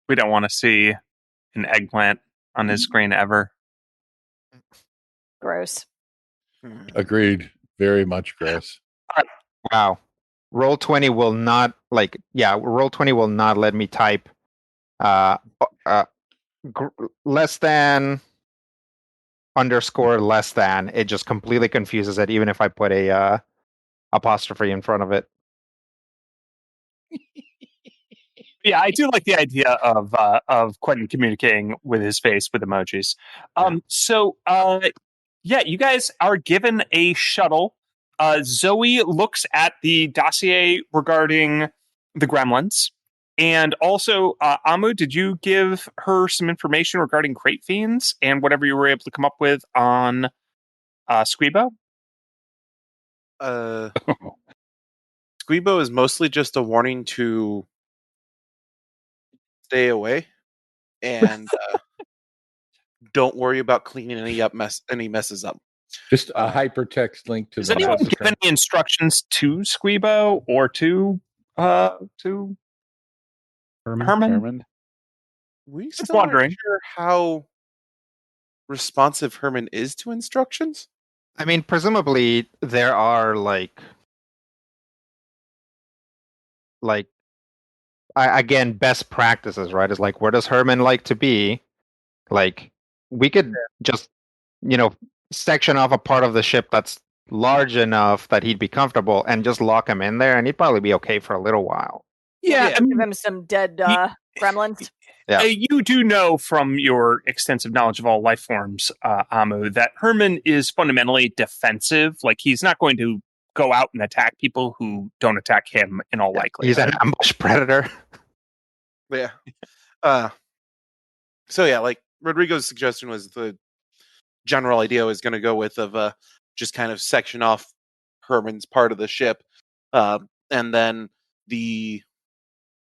We don't want to see an eggplant on his screen ever. Gross. Agreed. Very much gross. Wow. Roll20 will not Roll20 will not let me type less than underscore less than. It just completely confuses it, even if I put a apostrophe in front of it. Yeah, I do like the idea of Quentin communicating with his face with emojis. You guys are given a shuttle. Zoe looks at the dossier regarding the gremlins. And also, Amu, did you give her some information regarding crate fiends and whatever you were able to come up with on Squeebo? Squeebo is mostly just a warning to stay away and don't worry about cleaning any messes up. Just a hypertext link to. Does anyone give any instructions to Squeebo or to Herman? We still aren't sure how responsive Herman is to instructions. I mean, presumably there are again, best practices, right? Is like, where does Herman like to be? Like, we could just, section off a part of the ship that's large enough that he'd be comfortable and just lock him in there, and he'd probably be okay for a little while. Yeah, give him some dead gremlins. Yeah. You do know from your extensive knowledge of all life forms, Amu, that Herman is fundamentally defensive. Like, he's not going to go out and attack people who don't attack him in all likelihood. He's an ambush predator. Yeah. Like Rodrigo's suggestion was the general idea was going to go with of just kind of section off Herman's part of the ship. And then the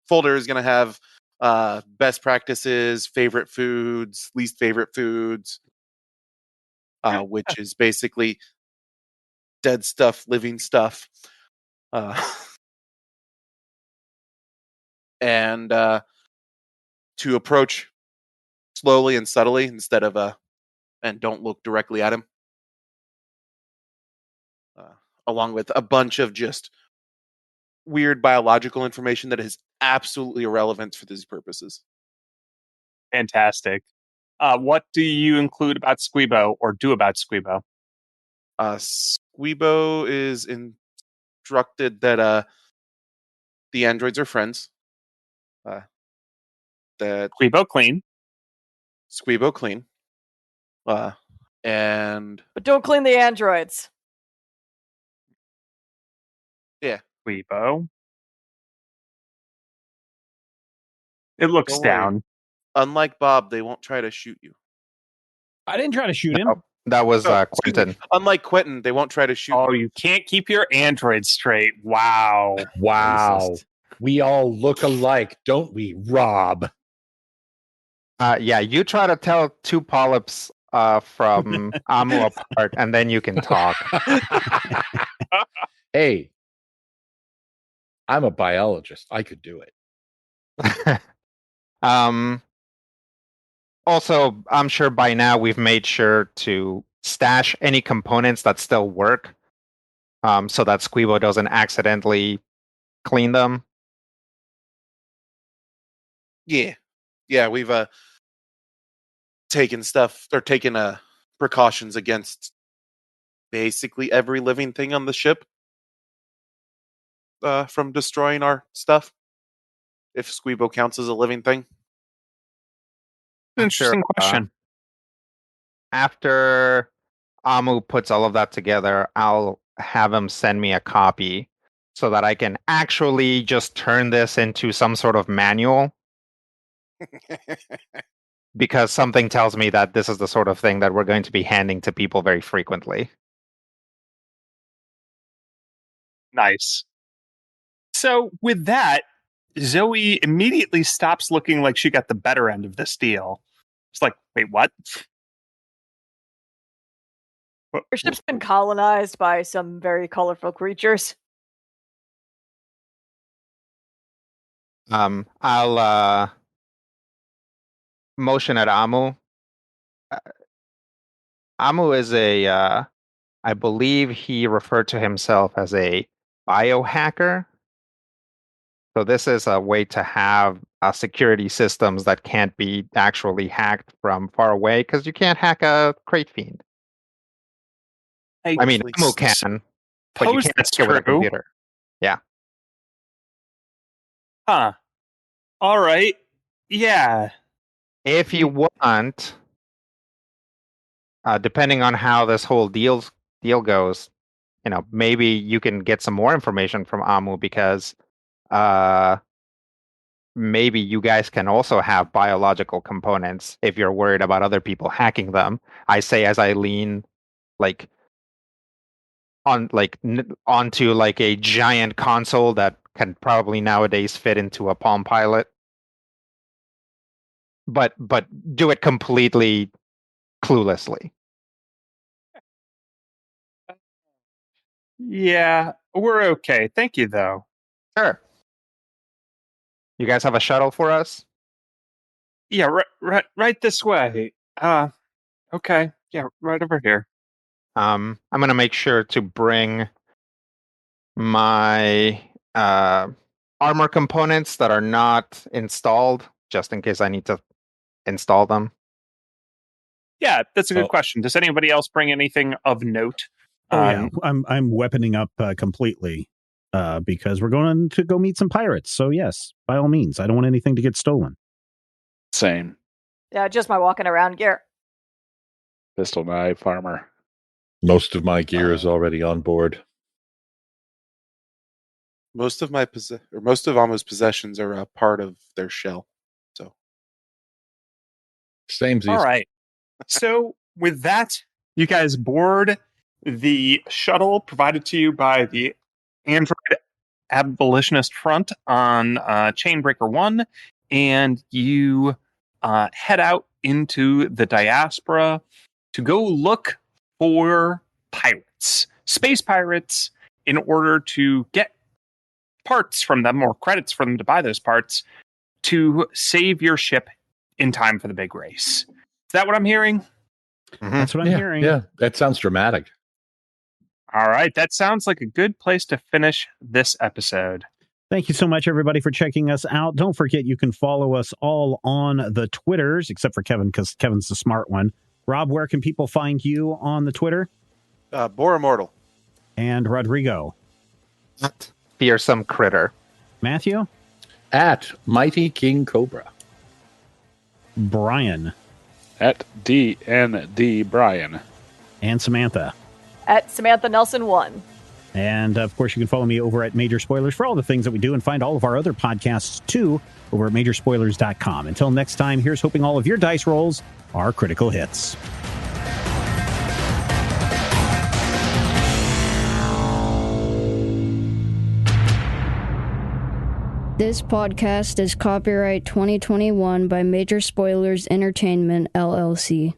folder is going to have best practices, favorite foods, least favorite foods, which is basically dead stuff, living stuff. And to approach slowly and subtly instead of and don't look directly at him. Along with a bunch of just weird biological information that is absolutely irrelevant for these purposes. Fantastic. What do you include about Squeebo or do about Squeebo? Squeebo is instructed that the androids are friends. That Squeebo clean. Squeebo clean. And but don't clean the androids. Yeah. Squeebo. It looks Don't worry. down. Unlike Bob, they won't try to shoot you. I didn't try to shoot him. No, that was Excuse me. Quentin. Unlike Quentin, they won't try to shoot Oh, you. you can't keep your android straight. Wow. Wow. Racist. We all look alike, don't we, Rob? Yeah, you try to tell two polyps from Amu apart, and then you can talk. Hey, I'm a biologist. I could do it. Also, I'm sure by now we've made sure to stash any components that still work, so that Squeebo doesn't accidentally clean them. Yeah, we've taken precautions against basically every living thing on the ship from destroying our stuff. If Squeebo counts as a living thing. Interesting question. After Amu puts all of that together, I'll have him send me a copy so that I can actually just turn this into some sort of manual. Because something tells me that this is the sort of thing that we're going to be handing to people very frequently. Nice. So with that, Zoe immediately stops looking like she got the better end of this deal. It's like, wait, what? Our ship's been colonized by some very colorful creatures. I'll motion at Amu. Amu is I believe he referred to himself as a biohacker. So this is a way to have security systems that can't be actually hacked from far away, because you can't hack a crate fiend. I mean, Amu can, but you can't that's hack it with a true. computer. Yeah. Huh. All right. Yeah. If you want, depending on how this whole deal goes, maybe you can get some more information from Amu, because maybe you guys can also have biological components if you're worried about other people hacking them. I say as I lean onto a giant console that can probably nowadays fit into a Palm Pilot. But do it completely cluelessly. Yeah, we're okay. Thank you, though. Sure. You guys have a shuttle for us? Yeah, right this way. Okay. Yeah, right over here. I'm gonna make sure to bring my armor components that are not installed, just in case I need to install them. Yeah, that's a good question. Does anybody else bring anything of note? Yeah, I'm weaponing up completely because we're going to go meet some pirates. So yes, by all means, I don't want anything to get stolen. Same. Yeah, just my walking around gear. Pistol, knife, armor. Most of my gear is already on board. Most of Amu's possessions are a part of their shell. So, Same. All right. So with that, you guys board the shuttle provided to you by the Android Abolitionist Front on Chainbreaker 1, and you head out into the diaspora to go look for pirates. space pirates in order to get parts from them or credits for them to buy those parts to save your ship in time for the big race. Is that what I'm hearing? That's what I'm hearing. Yeah, that sounds dramatic. All right. That sounds like a good place to finish this episode. Thank you so much, everybody, for checking us out. Don't forget, you can follow us all on the Twitters, except for Kevin, because Kevin's the smart one. Rob, where can people find you on the Twitter? Bore Immortal. And Rodrigo? At Fearsome Critter. Matthew? At Mighty King Cobra. Brian? At DND Brian. And Samantha? At Samantha Nelson 1. And, of course, you can follow me over at Major Spoilers for all the things that we do and find all of our other podcasts, too, over at majorspoilers.com. Until next time, here's hoping all of your dice rolls are critical hits. This podcast is copyright 2021 by Major Spoilers Entertainment, LLC.